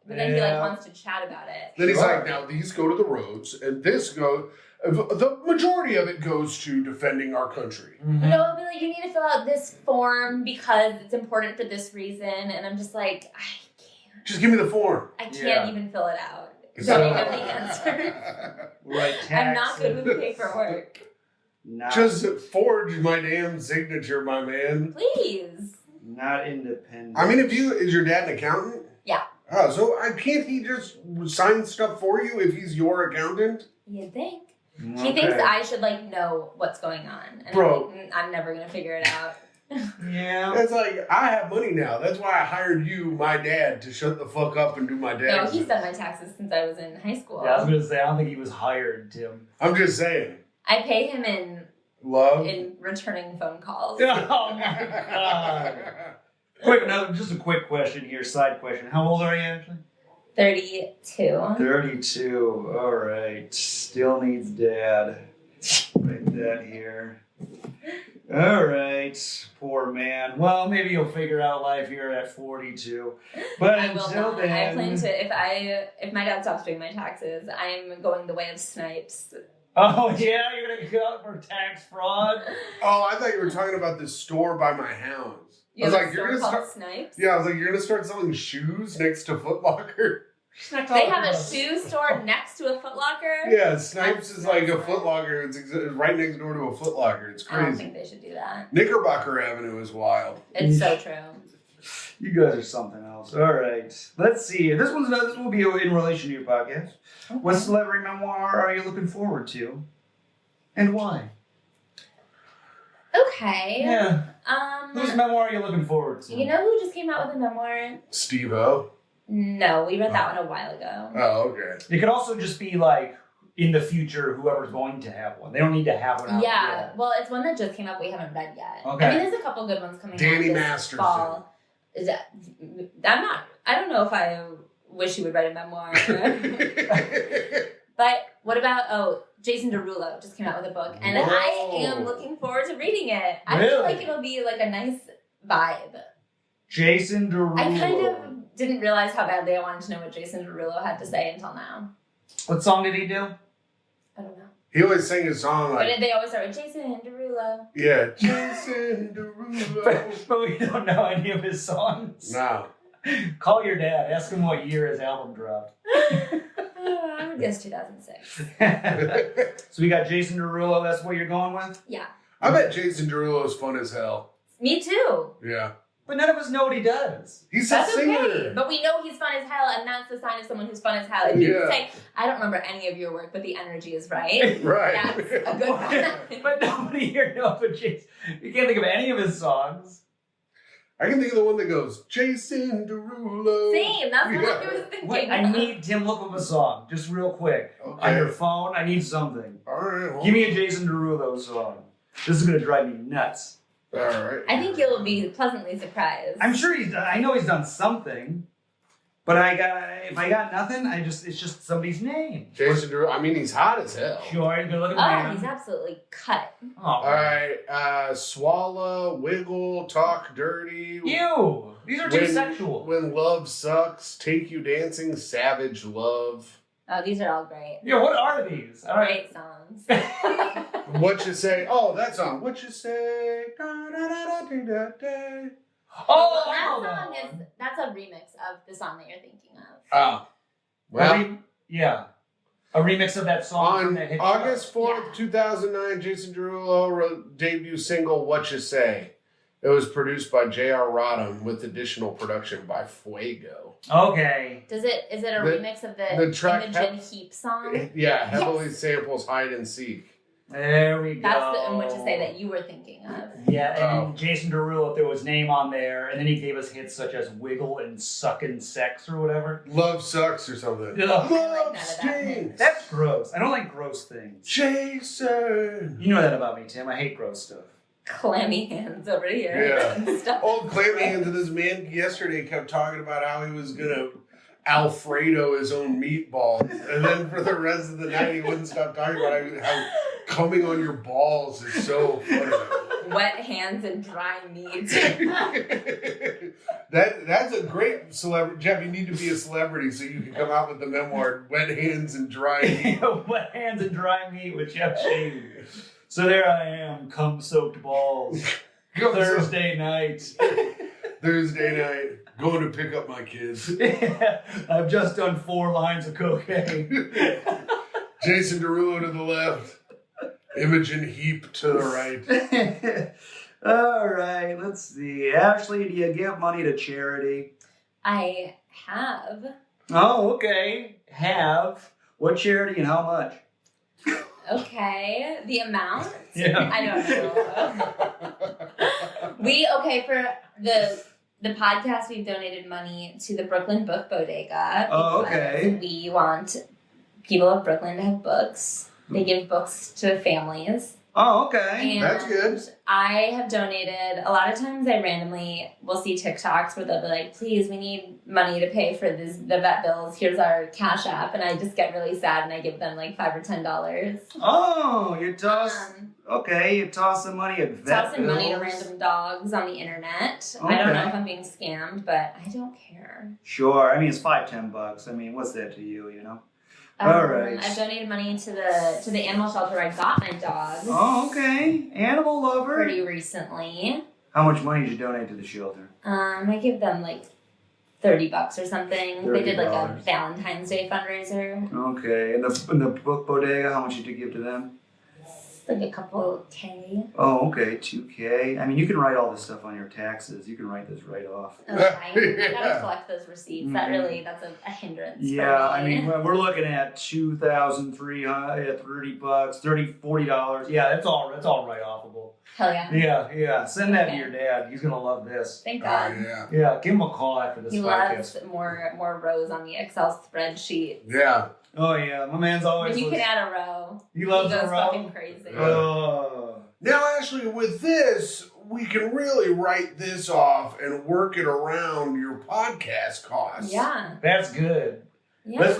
But then he wants to chat about it. Then he's like, now these go to the roads, and this go. The majority of it goes to defending our country. Mm-hmm. No, it'll be like, you need to fill out this form because it's important for this reason. And I'm just like, I can't. Just give me the form. I can't even fill it out. So- Don't even know the answer. Right, taxes. I'm not good with paperwork. Just forge my damn signature, my man. Please. Not independent. I mean, is your dad an accountant? Yeah. Oh, so can't he just sign stuff for you if he's your accountant? You'd think. Okay. He thinks I should know what's going on. And Bro. I'm, like, I'm never going to figure it out. Yeah. It's like, I have money now. That's why I hired you, my dad, to shut the fuck up and do my dad. No, he's done my taxes since I was in high school. Yeah, I was going to say, I don't think he was hired, Tim. I'm just saying. I pay him in Love? returning phone calls. Oh, my God. Just a quick question here, side question. How old are you, actually? 32. 32. All right. Still needs dad. Write that here. All right. Poor man. Well, maybe you'll figure out life here at 42. But I will until not. then, I plan to, if my dad stops doing my taxes, I'm going the way of Snipes. Oh, yeah? You're going to go for tax fraud? Oh, I thought you were talking about this store by my house. You I was have a like, store you're called gonna start. Snipes? Yeah, I was like, you're gonna start selling shoes next to Foot Locker. They have a shoe store next to a Foot Locker? Yeah, Snipes is like a Foot Locker. It's right next door to a Foot Locker. It's I don't crazy. think they should do that. Knickerbocker Avenue is wild. It's so true. You guys are something else. All right. Let's see. This will be in relation to your podcast. Okay. What celebrity memoir are you looking forward to? And why? Okay. Yeah. Whose memoir are you looking forward to? You know who just came out with a memoir? Steve-O. No, we read that one a while ago. Oh, okay. It could also just be like in the future, whoever's going to have one. They don't need to have one out Yeah, yet. well, it's one that just came out we haven't read yet. Okay. I mean, there's a couple good ones coming Danny out this Masterson. fall. I don't know if I wish you would write a memoir. But what about, Jason Derulo just came out with a book, and Whoa. I am looking forward to reading it. I feel Really? like it'll be like a nice vibe. Jason Derulo. I kind of didn't realize how badly I wanted to know what Jason Derulo had to say until now. What song did he do? I don't know. He always sang his song like, But they always start with Jason Derulo. yeah, Jason Derulo. But we don't know any of his songs. No. Call your dad. Ask him what year his album dropped. I would guess 2006. So we got Jason Derulo. That's what you're going with? Yeah. I bet Jason Derulo's fun as hell. Me too. Yeah. But none of us know what he does. He's That's a singer. okay. But we know he's fun as hell, and that's the sign of someone who's fun as hell. If you Yeah. say, I don't remember any of your work, but the energy is right, Right. that's a good one. But nobody here knows what Jason... You can't think of any of his songs. I can think of the one that goes, Jason Derulo. Same, that's what Yeah. I was thinking. Wait, I need Tim, look up a song. Just real quick. Okay. On your phone, I need something. All right. Give me a Jason Derulo song. This is going to drive me nuts. All right. I think you'll be pleasantly surprised. I'm sure he's done... I know he's done something. But if I got nothing, it's just somebody's name. Jason Derulo. I mean, he's hot as hell. Sure, good looking Oh, man. he's absolutely cut. Oh, All right. Swallow, wiggle, talk dirty. Ew! These are too When- sexual. When love sucks, take you dancing, savage love. Oh, these are all great. Yeah, what are these? All right. Great songs. What you say? Oh, that song. What you say? Da, da, da, da, da, da, da. Oh, I that know that song one. that's a remix of the song that you're thinking of. Oh. Well, Yeah. A remix of that song from on that hit August chart. 4th, 2009, Jason Derulo wrote debut single "What You Say." It was produced by J.R. Rodham with additional production by Fuego. Okay. Is it a remix of the track Imogen Heap song? Yeah, heavily samples Hide and Seek. There we go. That's the What You Say that you were thinking of. Yeah, and Jason Derulo threw his name on there, and then he gave us hits such as Wiggle and Suckin' Sex or whatever. Love Sucks or something. Ugh. I like Love none of that. Stinks. That's gross. I don't like gross things. Jason. You know that about me, Tim. I hate gross stuff. Clammy hands over here. Yeah. And stuff. Old clammy hands of this man yesterday kept talking about how he was gonna Alfredo his own meatballs, and then for the rest of the night he wouldn't stop talking about how coming on your balls is so funny. Wet hands and dry meat. That's a great celebrity. Jeff, you need to be a celebrity so you can come out with the memoir "Wet Hands and Dry Meat." Wet hands and dry meat with Jeff Sheen. So there I am, cum-soaked balls. Thursday night. Thursday night, going to pick up my kids. I've just done 4 lines of cocaine. Jason Derulo to the left, Imogen Heap to the right. All right, let's see. Ashley, do you give money to charity? I have. Oh, okay. Have. What charity and how much? Okay. The amount? Yeah. I don't know. For the podcast, we've donated money to the Brooklyn Book Bodega. Oh, because okay. We want people of Brooklyn to have books. They give books to families. Oh, okay. And That's good. I have donated, a lot of times I randomly will see TikToks where they'll be like, please, we need money to pay for the vet bills. Here's our Cash App. And I just get really sad and I give them like $5 or $10. Oh, you toss. Okay, you toss some money at vet Tossing bills. money to random dogs on the internet. I don't know if I'm being scammed, but I don't care. Sure. I mean, it's $5-10. I mean, what's that to you, you know? All right. I've donated money to the animal shelter I got my dog. Oh, okay. Animal lover. Pretty recently. How much money did you donate to the shelter? I give them like $30 or something. They did like a $30. Valentine's Day fundraiser. Okay. And the book bodega, how much did you give to them? Like a couple K. Oh, okay. $2K. I mean, you can write all this stuff on your taxes. You can write this right off. Okay. I gotta collect those receipts. That's a hindrance. Yeah, for me. I mean, we're looking at $2,330, $40. Yeah, it's all right offable. Hell yeah. Yeah. Send that to your dad. He's gonna love this. Thank Oh, God. yeah. Yeah, give him a call after this He podcast. loves more rows on the Excel spreadsheet. Yeah. Oh yeah, my man's always. When you can add a row, He loves he a goes row. fucking crazy. Oh. Now, Ashley, with this, we can really write this off and work it around your podcast costs. Yeah. That's good. Yeah. Let's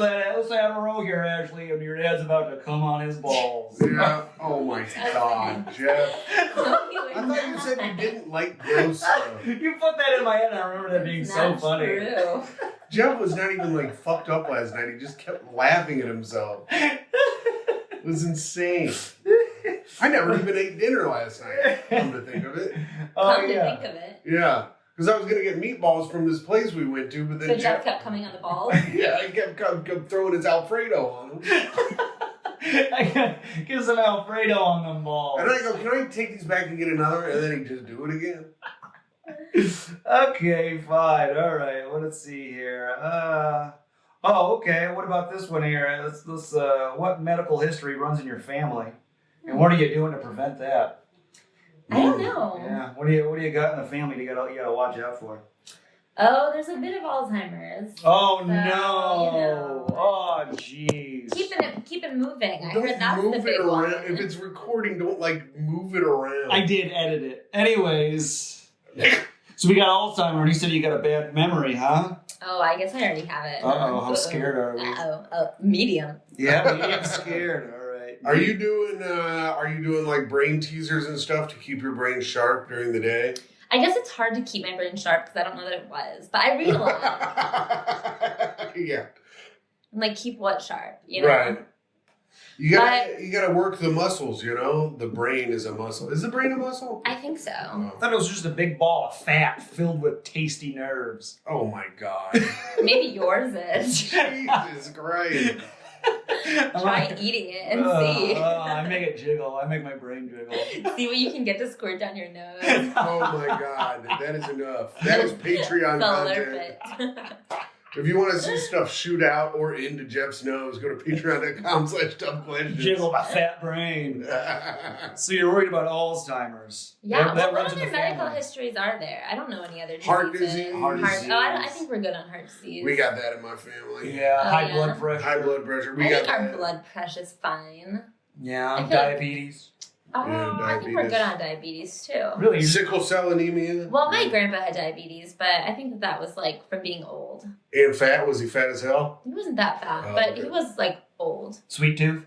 add a row here, Ashley, and your dad's about to come on his balls. Yeah. Oh my God, Jeff. No, you I thought you said you didn't like gross stuff. You put that in my head, and I remember that being It's so not funny. True. Jeff was not even like fucked up last night. He just kept laughing at himself. It was insane. I never even ate dinner last night, come to think of it. Oh Come to yeah. think of it. Yeah. Because I was going to get meatballs from this place we went to, but then So Jeff kept coming on the balls. Yeah, he kept throwing his Alfredo on him. I gotta get some Alfredo on them balls. And I go, can I take these back and get another? And then he just do it again. Okay, fine. All right. Let's see here. Okay. What about this one here? Let's. What medical history runs in your family, and what are you doing to prevent that? I don't know. Yeah. What do you got in the family you gotta watch out for? Oh, there's a bit of Alzheimer's. Oh So, no! you know. Oh jeez. Keep it moving. I Don't heard that's move the it big around. one. If it's recording, don't move it around. I did edit it. Anyways, so we got Alzheimer's, and he said you got a bad memory, huh? Oh, I guess I already have it. How scared are we? Medium. Yeah, I'm scared. All right. Are you doing like brain teasers and stuff to keep your brain sharp during the day? I guess it's hard to keep my brain sharp because I don't know that it was, but I read a lot. Yeah. I'm like, keep what sharp, you know? Right. You gotta work the muscles, you know? The brain is a muscle. Is the brain a muscle? I think so. I thought it was just a big ball of fat filled with tasty nerves. Oh my God. Maybe yours is. Jesus Christ. Try eating it and see. I make it jiggle. I make my brain jiggle. See what you can get to squirt down your nose. Oh my God. That is enough. That is Patreon content. If you want to see stuff shoot out or into Jeff's nose, go to patreon.com/dumbquestions. Jiggle my fat brain. So you're worried about Alzheimer's. Yeah, That what runs in other the medical family. histories are there? I don't know any other diseases. Heart disease. Heart disease. Oh, I think we're good on heart disease. We got that in my family. Yeah, Oh, high yeah. blood pressure. High blood pressure. We I got think our that. blood pressure's fine. Yeah, I feel like- diabetes. Oh, Yeah, I think we're good diabetes. on diabetes too. Really? Sickle cell anemia. Well, my grandpa had diabetes, but I think that was like from being old. And fat? Was he fat as hell? He wasn't that fat, Oh, but okay. he was like old. Sweet tooth?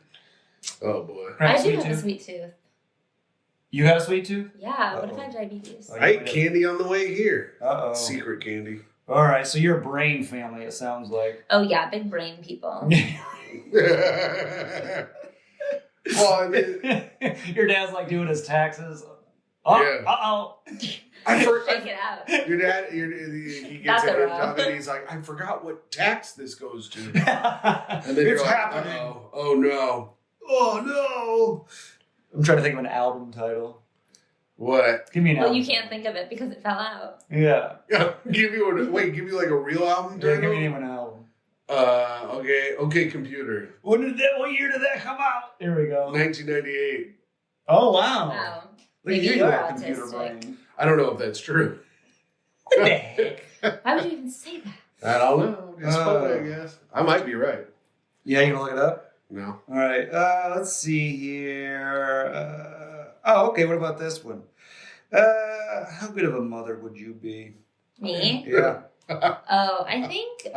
Oh boy. Grab I do sweet have a tooth? sweet tooth. You have a sweet tooth? Yeah, what if Uh-oh. I have diabetes? Oh, I ate candy on the way here. Uh-oh. Secret candy. All right, so you're a brain family, it sounds like. Oh yeah, big brain people. Well, I mean, Your dad's like doing his taxes. Oh, Yeah. uh-oh. Shake it out. Your dad, he gets That's it a in row. and he's like, I forgot what tax this goes to. And And then it's you're like, happening. uh-oh. Oh no. Oh no. I'm trying to think of an album title. What? Give me an Well, album. you can't think of it because it fell out. Yeah. Give you like a real album Yeah, give me title? the name of an album. Okay, computer. What year did that come out? Here we go. 1998. Oh, wow. Wow. Look at Maybe you, you're little computer autistic. brain. I don't know if that's true. What the heck? Why would you even say that? I don't know. It's fun, I guess. I might be right. Yeah, you gonna look it up? No. All right. Let's see here. Okay. What about this one? How good of a mother would you be? Me? Yeah. Oh, I think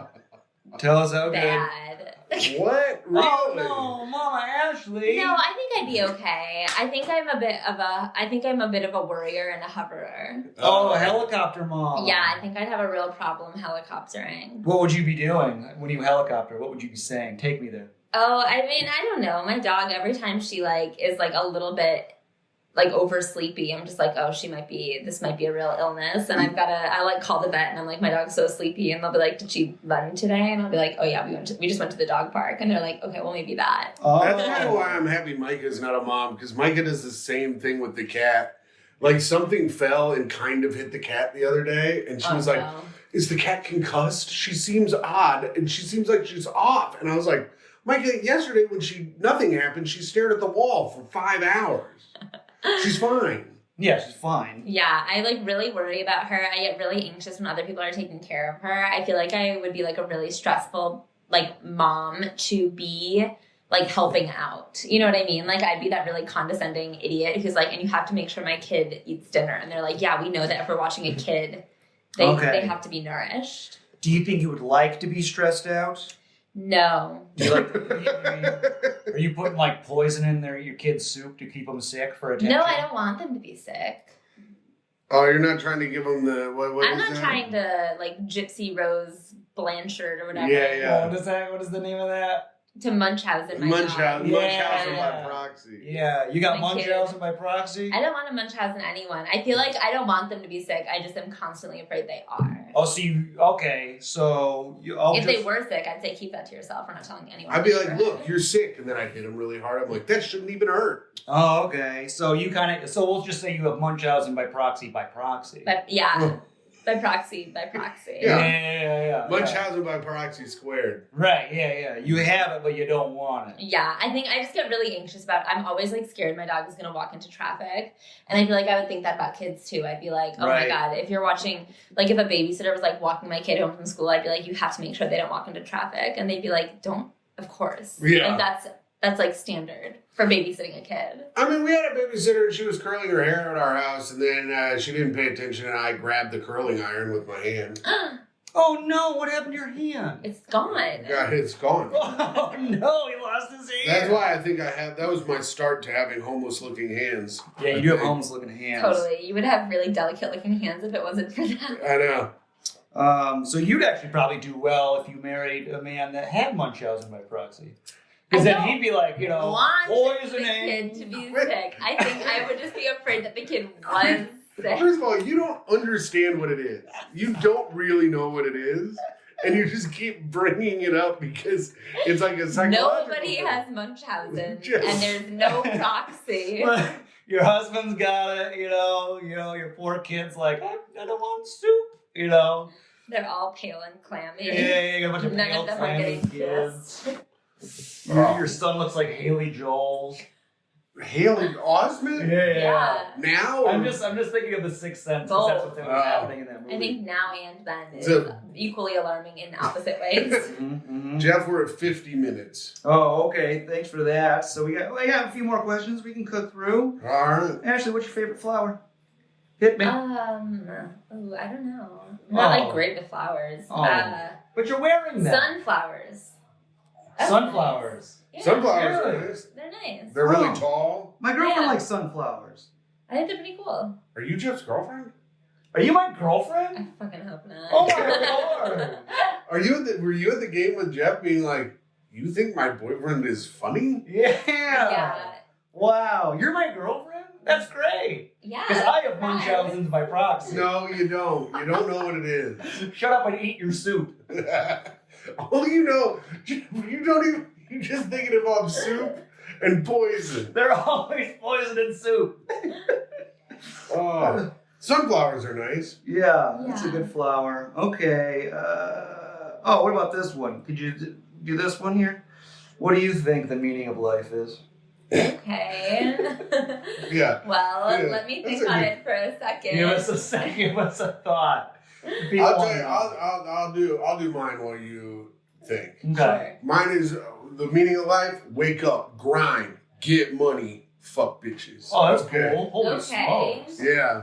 Tell us how good. bad. What? Really? Oh no, Mama Ashley. No, I think I'd be okay. I think I'm a bit of a worrier and a hoverer. Oh, helicopter mom. Yeah, I think I'd have a real problem helicoptering. What would you be doing when you helicopter? What would you be saying? Take me there. Oh, I mean, I don't know. My dog, every time she is a little bit over sleepy, I'm just like, oh, this might be a real illness. And I call the vet and I'm like, my dog's so sleepy. And they'll be like, did she run today? And I'll be like, oh yeah, we just went to the dog park. And they're like, okay, well maybe that. Oh. That's kind of why I'm happy Micah's not a mom, because Micah does the same thing with the cat. Like something fell and kind of hit the cat the other day, and she was like, no. is the cat concussed? She seems odd, and she seems like she's off. And I was like, Micah, yesterday when nothing happened, she stared at the wall for 5 hours. She's fine. Yeah, she's fine. Yeah, I really worry about her. I get really anxious when other people are taking care of her. I feel like I would be a really stressful mom to be helping out. You know what I mean? I'd be that really condescending idiot who's and you have to make sure my kid eats dinner. And they're like, yeah, we know that if we're watching a kid, they have to be nourished. Do you think you would like to be stressed out? No. Do you are you putting poison in your kid's soup to keep them sick for attention? No, I don't want them to be sick. Oh, you're not trying to give them the what I'm is not that? trying to Gypsy Rose Blanchard or whatever. Yeah, yeah. What is the name of that? To Munchausen my Munchausen, dog. Munchausen Yeah. by proxy. Yeah, you got My kid. Munchausen by proxy? I don't want to Munchausen anyone. I feel like I don't want them to be sick. I just am constantly afraid they are. Oh, so If they were sick, I'd say keep that to yourself. We're not telling anyone. I'd be that like, you're look, you're sick. And then I'd hit him really hard. I'm like, that shouldn't even hurt. Oh, okay. So we'll just say you have Munchausen by proxy by proxy. But yeah, by proxy. Yeah. Yeah. Munchausen by proxy squared. Right, yeah. You have it, but you don't want it. Yeah, I think I just get really anxious about it. I'm always scared my dog is going to walk into traffic. And I feel like I would think that about kids too. I'd be like, oh Right. my God, if you're watching, if a babysitter was walking my kid home from school, I'd be like, you have to make sure they don't walk into traffic. And they'd be like, don't, of course. Yeah. That's standard for babysitting a kid. I mean, we had a babysitter and she was curling her hair at our house, and then she didn't pay attention, and I grabbed the curling iron with my hand. Oh no, what happened to your hand? It's gone. God, it's gone. Oh no, he lost his hand. That's why I think that was my start to having homeless looking hands. Yeah, you do have homeless looking hands. Totally. You would have really delicate looking hands if it wasn't for that. I know. So you'd actually probably do well if you married a man that had Munchausen by proxy. Because I then he'd be like, want poisoning. the kid to be sick. I think I would just be afraid that the kid was sick. First of all, you don't understand what it is. You don't really know what it is. And you just keep bringing it up because it's like a psychological Nobody thing. has Munchausen, Just- and there's no proxy. Your husband's got it, your poor kid's like, I don't want soup, They're all pale and clammy. Yeah, you got a bunch of None pale, of them are clammy getting kids. kissed. Your son looks like Haley Joel. Haley Osment? Yeah. Now? I'm just thinking of The Sixth Sense. 'Cause that's what's happening in that movie. I think now and then is So- equally alarming in opposite ways. Mm-hmm. Jeff, we're at 50 minutes. Oh, okay. Thanks for that. So we got a few more questions we can cook through. All right. Ashley, what's your favorite flower? Hit me. I don't know. I'm not like great with flowers. Oh. But you're wearing them. Sunflowers. That's Sunflowers. nice. Yeah, Sunflowers Really? are nice. they're nice. They're really Oh. tall. My girlfriend Yeah. likes sunflowers. I think they're pretty cool. Are you Jeff's girlfriend? Are you my I girlfriend? fucking hope not. Oh my lord. Were you at the game with Jeff being like, you think my boyfriend is funny? Yeah. Yeah. Wow. You're my girlfriend? That's great. Yeah. Because I have right. Munchausen's by proxy. No, you don't. You don't know what it is. Shut up and eat your soup. All you know, you don't even, you're just thinking about soup and poison. They're always poison in soup. Oh, sunflowers are nice. Yeah, that's a Yeah. good flower. Okay. What about this one? Could you do this one here? What do you think the meaning of life is? Okay. Yeah. Well, Yeah, let me that's think a on good- it for a second. Give us a second. Give us a thought. Be I'll one. tell you. I'll do mine while you think. Okay. Sure. Mine is the meaning of life: wake up, grind, get money, fuck bitches. Oh, that's Okay. cool. Holy Okay. smokes. Yeah,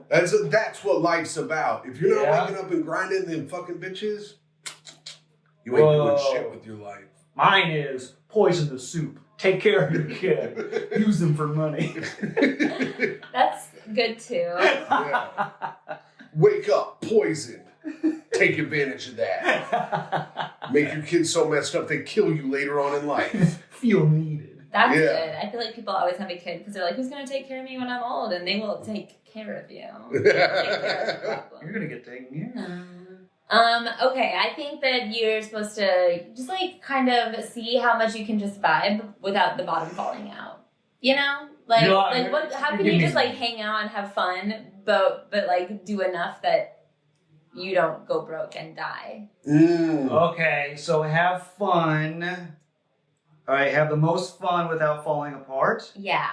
that's what life's about. If you're not Yeah. waking up and grinding them fucking bitches, you ain't doing Whoa. shit with your life. Mine is poison the soup. Take care of your kid. Use them for money. That's good too. Yeah. Wake up, poison. Take advantage of that. Make your kids so messed up they kill you later on in life. Feel needed. That's Yeah. good. I feel like people always have a kid because they're like, who's going to take care of me when I'm old? And they will take care of you. Take care of the problem. You're gonna get taken care of. Okay, I think that you're supposed to just like kind of see how much you can just vibe without the bottom falling out. You know? Like You know, like what how you're can you giving just me- like hang out and have fun but like do enough that you don't go broke and die? Okay, so have fun. All right, have the most fun without falling apart. Yeah.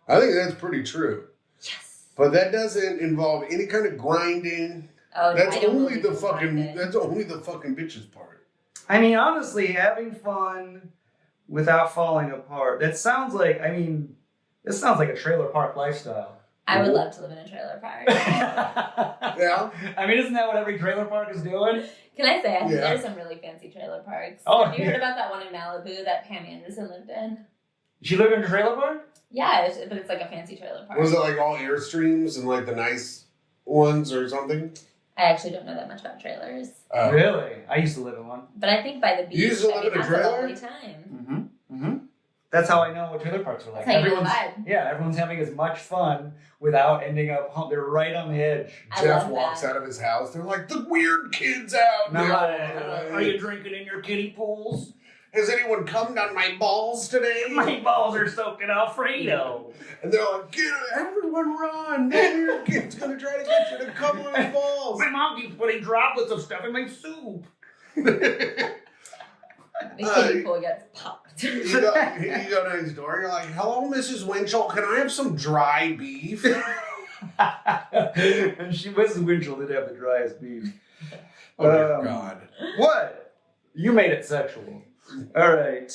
I think that's pretty true. Yes. But that doesn't involve any kind of grinding. Oh, That's I don't only believe the in fucking. grinding. That's only the fucking bitches part. I mean, honestly, having fun without falling apart. This sounds like a trailer park lifestyle. I would love to live in a trailer park. Yeah. I mean, isn't that what every trailer park is doing? Can I say, I think Yeah. there's some really fancy trailer parks. Oh, Have you yeah. heard about that one in Malibu that Pam Anderson lived in? She lived in a trailer park? Yeah, but it's like a fancy trailer park. Was it like all Airstreams and like the nice ones or something? I actually don't know that much about trailers. Really? I used to live in one. But I think by the beach, You used to live in a that's trailer? a lovely time. Mm-hmm. That's how I know what trailer parks are like. That's how you know the vibe. Yeah, everyone's having as much fun without ending up. They're right on the edge. I Jeff love walks that. out of his house. They're like, the weird kids out No, now. are you drinking in your kiddie pools? Has anyone come on my balls today? My balls are soaked in Alfredo. And they're like, everyone run. That weird kid's going to try to get you to come on his balls. My mom keeps putting droplets of stuff in my soup. The kiddie pool gets popped. You go next door. You're like, hello, Mrs. Winchell. Can I have some dry beef? And Mrs. Winchell did have the driest beef. Oh, dear God. What? You made it sexual. All right.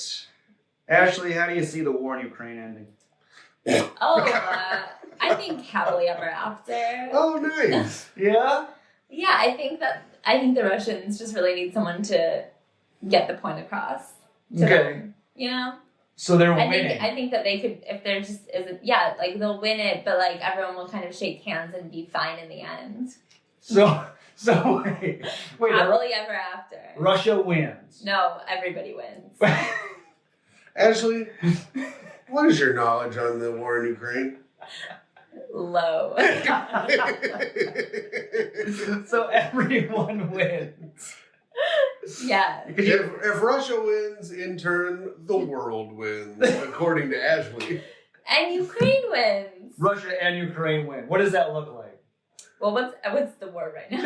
Ashley, how do you see the war in Ukraine ending? I think happily ever after. Oh, nice. Yeah? Yeah, I think the Russians just really need someone to get the point across to Okay. them. You know? So they're winning. I think that they could, if there just isn't, yeah, like they'll win it, but like everyone will kind of shake hands and be fine in the end. So wait, Happily ever after. Russia wins. No, everybody wins. Ashley, what is your knowledge on the war in Ukraine? Low. So everyone wins. Yeah. If Russia wins, in turn, the world wins, according to Ashley. And Ukraine wins. Russia and Ukraine win. What does that look like? Well, what's the war right now?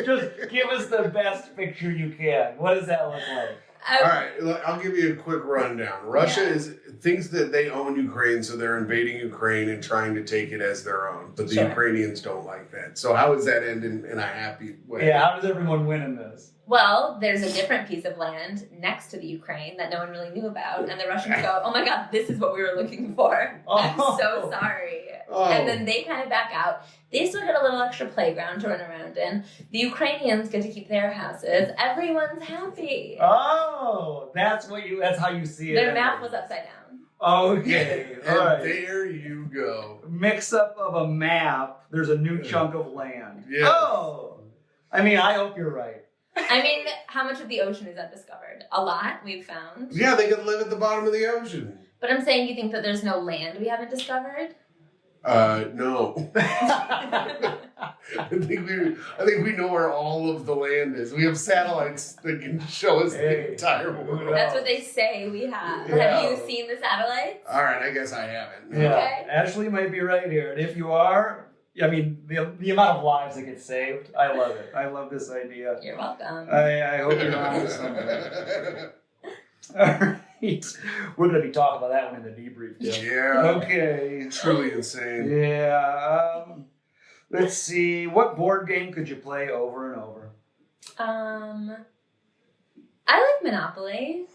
Just give us the best picture you can. What does that look like? All right, I'll give you a quick rundown. Russia thinks that they own Ukraine, so they're invading Ukraine and trying to take it as their own. But the Ukrainians don't like that. So how does that end in a happy way? Yeah, how does everyone win in this? Well, there's a different piece of land next to the Ukraine that no one really knew about, and the Russians go, "Oh my God, this is what we were looking for. I'm so sorry." And then they kind of back out. They still get a little extra playground to run around in. The Ukrainians get to keep their houses. Everyone's happy. Oh, that's how you see it. Their map was upside down. Okay, And all right. there you go. Mix up of a map. There's a new chunk of land. Yeah. Oh, I mean, I hope you're right. I mean, how much of the ocean is undiscovered? A lot, we've found. Yeah, they could live at the bottom of the ocean. But I'm saying, you think that there's no land we haven't discovered? No. I think we know where all of the land is. We have satellites that can show us the entire world. That's what they say we have. Yeah. Have you seen the satellites? All right, I guess I haven't. Yeah, Okay. Ashley might be right here. And if you are, I mean, the amount of lives that get saved, I love it. I love this idea. You're welcome. I hope you're on to something. All right. We're going to be talking about that one in the debrief, too. Yeah. Okay. Truly insane. Yeah. Let's see. What board game could you play over and over? I like Monopoly.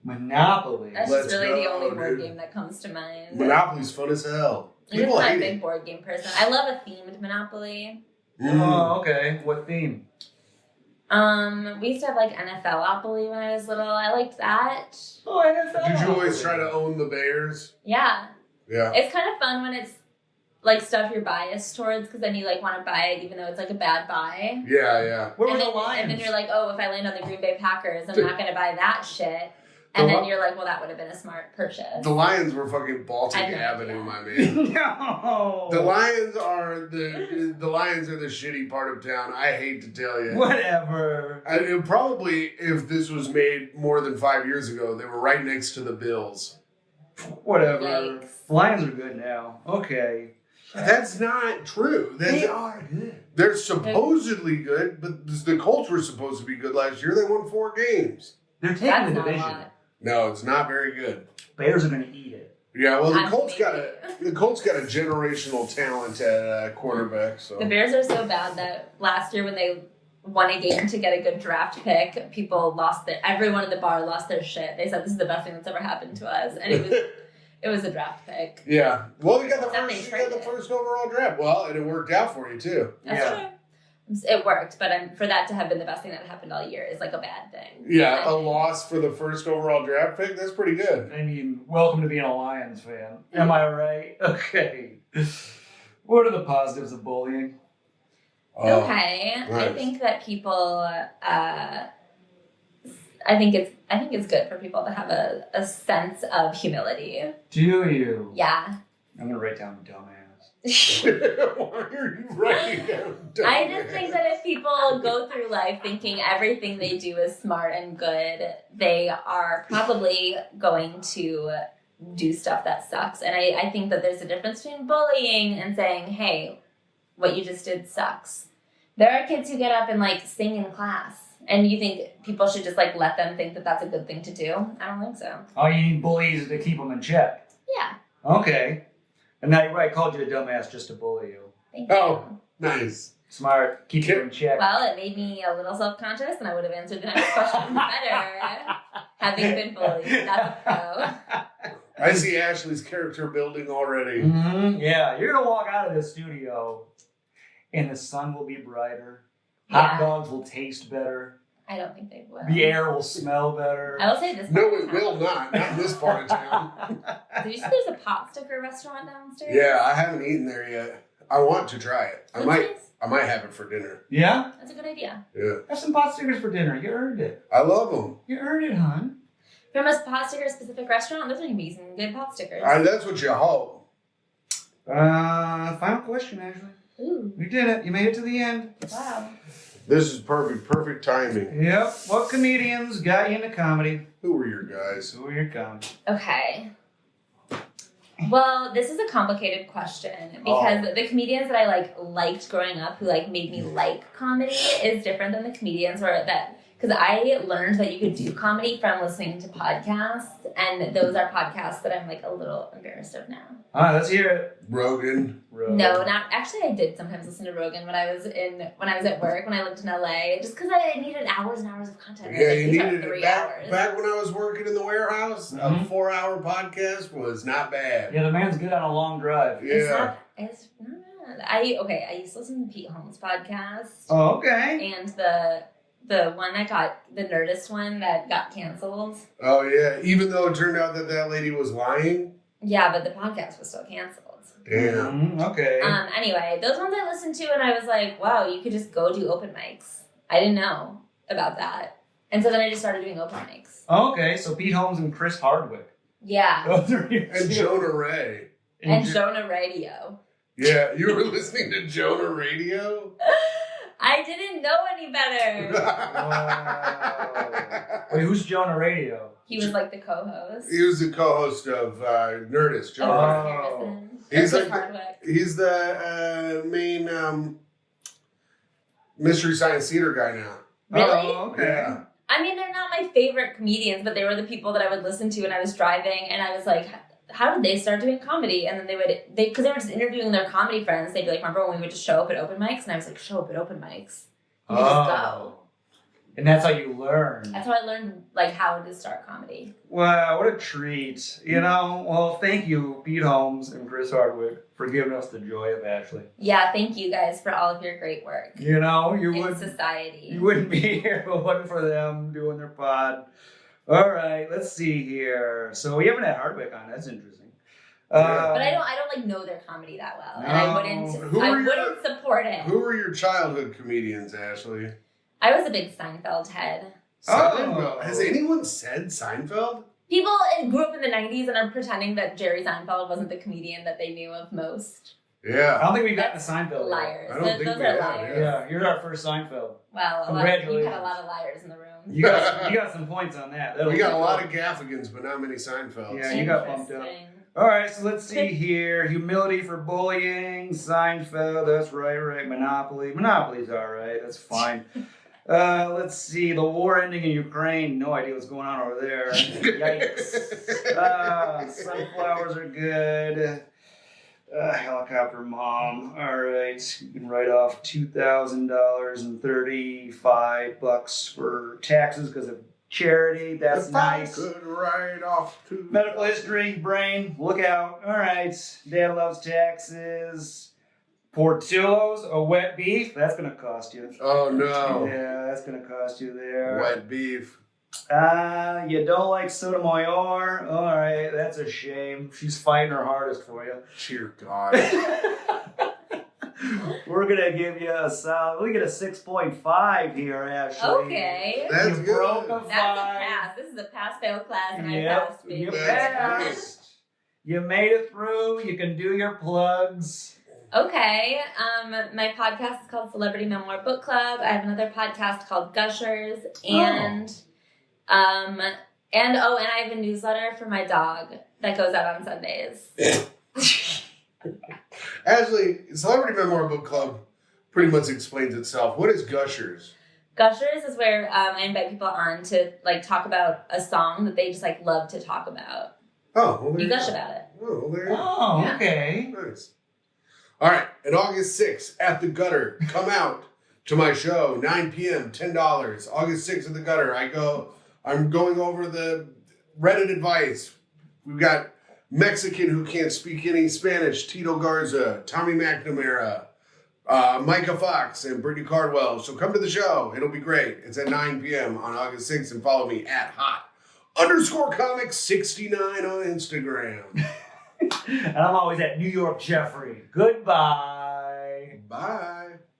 Monopoly. That's Let's just really the go, only board dude. game that comes to mind. Monopoly's fun as hell. I'm just People not a hate big it. board game person. I love a themed Monopoly. Oh, okay. What theme? We used to have like NFLopoly when I was little. I liked that. Oh, NFL. Did you always try to own the Bears? Yeah. Yeah. It's kind of fun when it's like stuff you're biased towards, because then you like want to buy it even though it's like a bad buy. Yeah. Where were and the then, Lions? And then you're like, oh, if I land on the Green Bay Packers, I'm not going to buy that shit. And then you're like, well, that would have been a smart purchase. The Lions were fucking Baltic I have no Avenue, idea. my man. No. The Lions are the Lions are the shitty part of town. I hate to tell you. Whatever. It probably, if this was made more than 5 years ago, they were right next to the Bills. Whatever. Yikes. Lions are good now. Okay. That's not true. They are good. They're supposedly good, but the Colts were supposed to be good last year. They won 4 games. They're taking That's the not a division. lot. No, it's not very good. Bears are going to eat it. Yeah, well, the I'm Colts got maybe. a generational talent at quarterback. So The Bears are so bad that last year when they won a game to get a good draft pick, everyone in the bar lost their shit. They said this is the best thing that's ever happened to us, and it was a draft pick. yeah, well, you got the Then they first traded it. overall draft. Well, and it worked out for you too. That's Yeah. true. It worked, but for that to have been the best thing that happened all year is like a bad thing. Yeah, a loss for the first overall draft pick. That's pretty good. I mean, welcome to being a Lions fan. Am I right? Okay. What are the positives of bullying? Okay, I nice. think that people. I think it's good for people to have a sense of humility. Do you? Yeah. I'm going to write down dumbass. Why are you writing down? I just think that if people go through life thinking everything they do is smart and good, they are probably going to do stuff that sucks. And I think that there's a difference between bullying and saying, hey, what you just did sucks. There are kids who get up and like sing in class. And you think people should just like let them think that that's a good thing to do? I don't think so. Oh, you need bullies to keep them in check. Yeah. Okay. And now I called you a dumbass just to bully you. Thank you. Oh, nice. Smart. Keep you in check. Well, it made me a little self-conscious, and I would have answered the next question better, having been bullied. That's a pro. I see Ashley's character building already. Mm-hmm. Yeah, you're going to walk out of this studio and the sun will be brighter. Hot Yeah. dogs will taste better. I don't think they will. The air will smell better. I will say this. No, part it of will town- not. Not in this part of town. Did you see there's a pot sticker restaurant downstairs? Yeah, I haven't eaten there yet. I want to try it. I might have it for dinner. Yeah? That's a good idea. Yeah. Have some pot stickers for dinner. You earned it. I love them. You earned it, hon. From a pot sticker specific restaurant, those are amazing. Good pot stickers. That's what you hope. Final question, Ashley. Ooh. You did it. You made it to the end. Wow. This is perfect timing. Yep. What comedians got you into comedy? Who were your guys? Who were your comedy? Okay. Well, this is a complicated question because the comedians that I liked growing up who made me like comedy is different than the comedians because I learned that you could do comedy from listening to podcasts, and those are podcasts that I'm a little embarrassed of now. All right, let's hear it. Rogan. No, not actually. I did sometimes listen to Rogan when I was at work when I lived in LA, just because I needed hours and hours of content. Yeah, you needed 3 it. hours. Back when I was working in the warehouse, a 4-hour podcast was not bad. Yeah, the man's good on a long drive. Yeah. It's not bad. I used to listen to Pete Holmes' podcast. Oh, okay. And the one the Nerdist one that got canceled. Oh, yeah. Even though it turned out that lady was lying. Yeah, but the podcast was still canceled. Damn. Okay. Anyway, those ones I listened to and I was like, wow, you could just go do open mics. I didn't know about that. And so then I just started doing open mics. Okay, so Pete Holmes and Chris Hardwick. Yeah. Those are your And two. Jonah Ray. And Jonah Radio. Yeah, you were listening to Jonah Radio? I didn't know any better. Wow. Wait, who's Jonah Radio? He was the co-host. He was the co-host of Nerdist. Oh. Jonah Ray. Harrison. He's Chris like Hardwick. He's the main Mystery Science Theater guy now. Really? Oh, okay. Yeah. I mean, they're not my favorite comedians, but they were the people that I would listen to when I was driving, and I was like, how did they start doing comedy? And then because they were just interviewing their comedy friends, they'd be like, remember when we would just show up at open mics? And I was like, show up at open mics. You can just go. And that's how you learn. That's how I learned how to start comedy. Wow, what a treat. Well, thank you, Pete Holmes and Chris Hardwick, for giving us the joy of Ashley. Yeah, thank you guys for all of your great work in society. You wouldn't be here if it wasn't for them doing their pod. All right, let's see here. So we haven't had Hardwick on. That's interesting. But I don't know their comedy that well, and I wouldn't support it. Who were your childhood comedians, Ashley? I was a big Seinfeld head. Seinfeld. Has anyone said Seinfeld? People grew up in the 90s and are pretending that Jerry Seinfeld wasn't the comedian that they knew of most. Yeah. I don't think we've gotten to Seinfeld. Liars. I don't think Those we are have, liars. Yeah, you're our first Seinfeld. Well, you had a lot of liars in the room. You got some points on that. We got a lot of Gaffigans, but not many Seinfelds. Yeah, you got bumped up. All right, so let's see here. Humility for bullying, Seinfeld, that's right. Monopoly. Monopoly's all right, that's fine. Let's see. The war ending in Ukraine. No idea what's going on over there. Yikes. Sunflowers are good. Helicopter mom. All right. You can write off $2,000 and $35 for taxes because of charity. That's nice. I could write off to Medical history, brain. Look out. All right. Dad loves taxes. Portillo's, a wet beef. That's going to cost you. Oh, no. Yeah, that's going to cost you there. Wet beef. You don't like Sotomayor? All right, that's a shame. She's fighting her hardest for you. Dear God. We're going to give you a solid, we get a 6.5 here, Ashley. Okay. That's you good. broke a 5. That's a pass. This is a pass-fail class, and I passed. You Baby. passed. You made it through. You can do your plugs. Okay. My podcast is called Celebrity Memoir Book Club. I have another podcast called Gushers, and I have a newsletter for my dog that goes out on Sundays. Ashley, Celebrity Memoir Book Club pretty much explains itself. What is Gushers? Gushers is where I invite people on to talk about a song that they just love to talk about. Oh, well, there You you gush go. about it. Oh, well, there you go. Oh, Yeah. okay. Nice. All right, on August 6th at the Gutter, come out to my show, 9 p.m., $10. August 6th at the Gutter, I'm going over the Reddit advice. We've got Mexican who can't speak any Spanish, Tito Garza, Tommy McNamara, Micah Fox, and Brittany Cardwell. So come to the show. It'll be great. It's at 9 p.m. on August 6th, and follow me at hot_comics69 on Instagram. And I'm always at New York Jeffrey. Goodbye. Bye.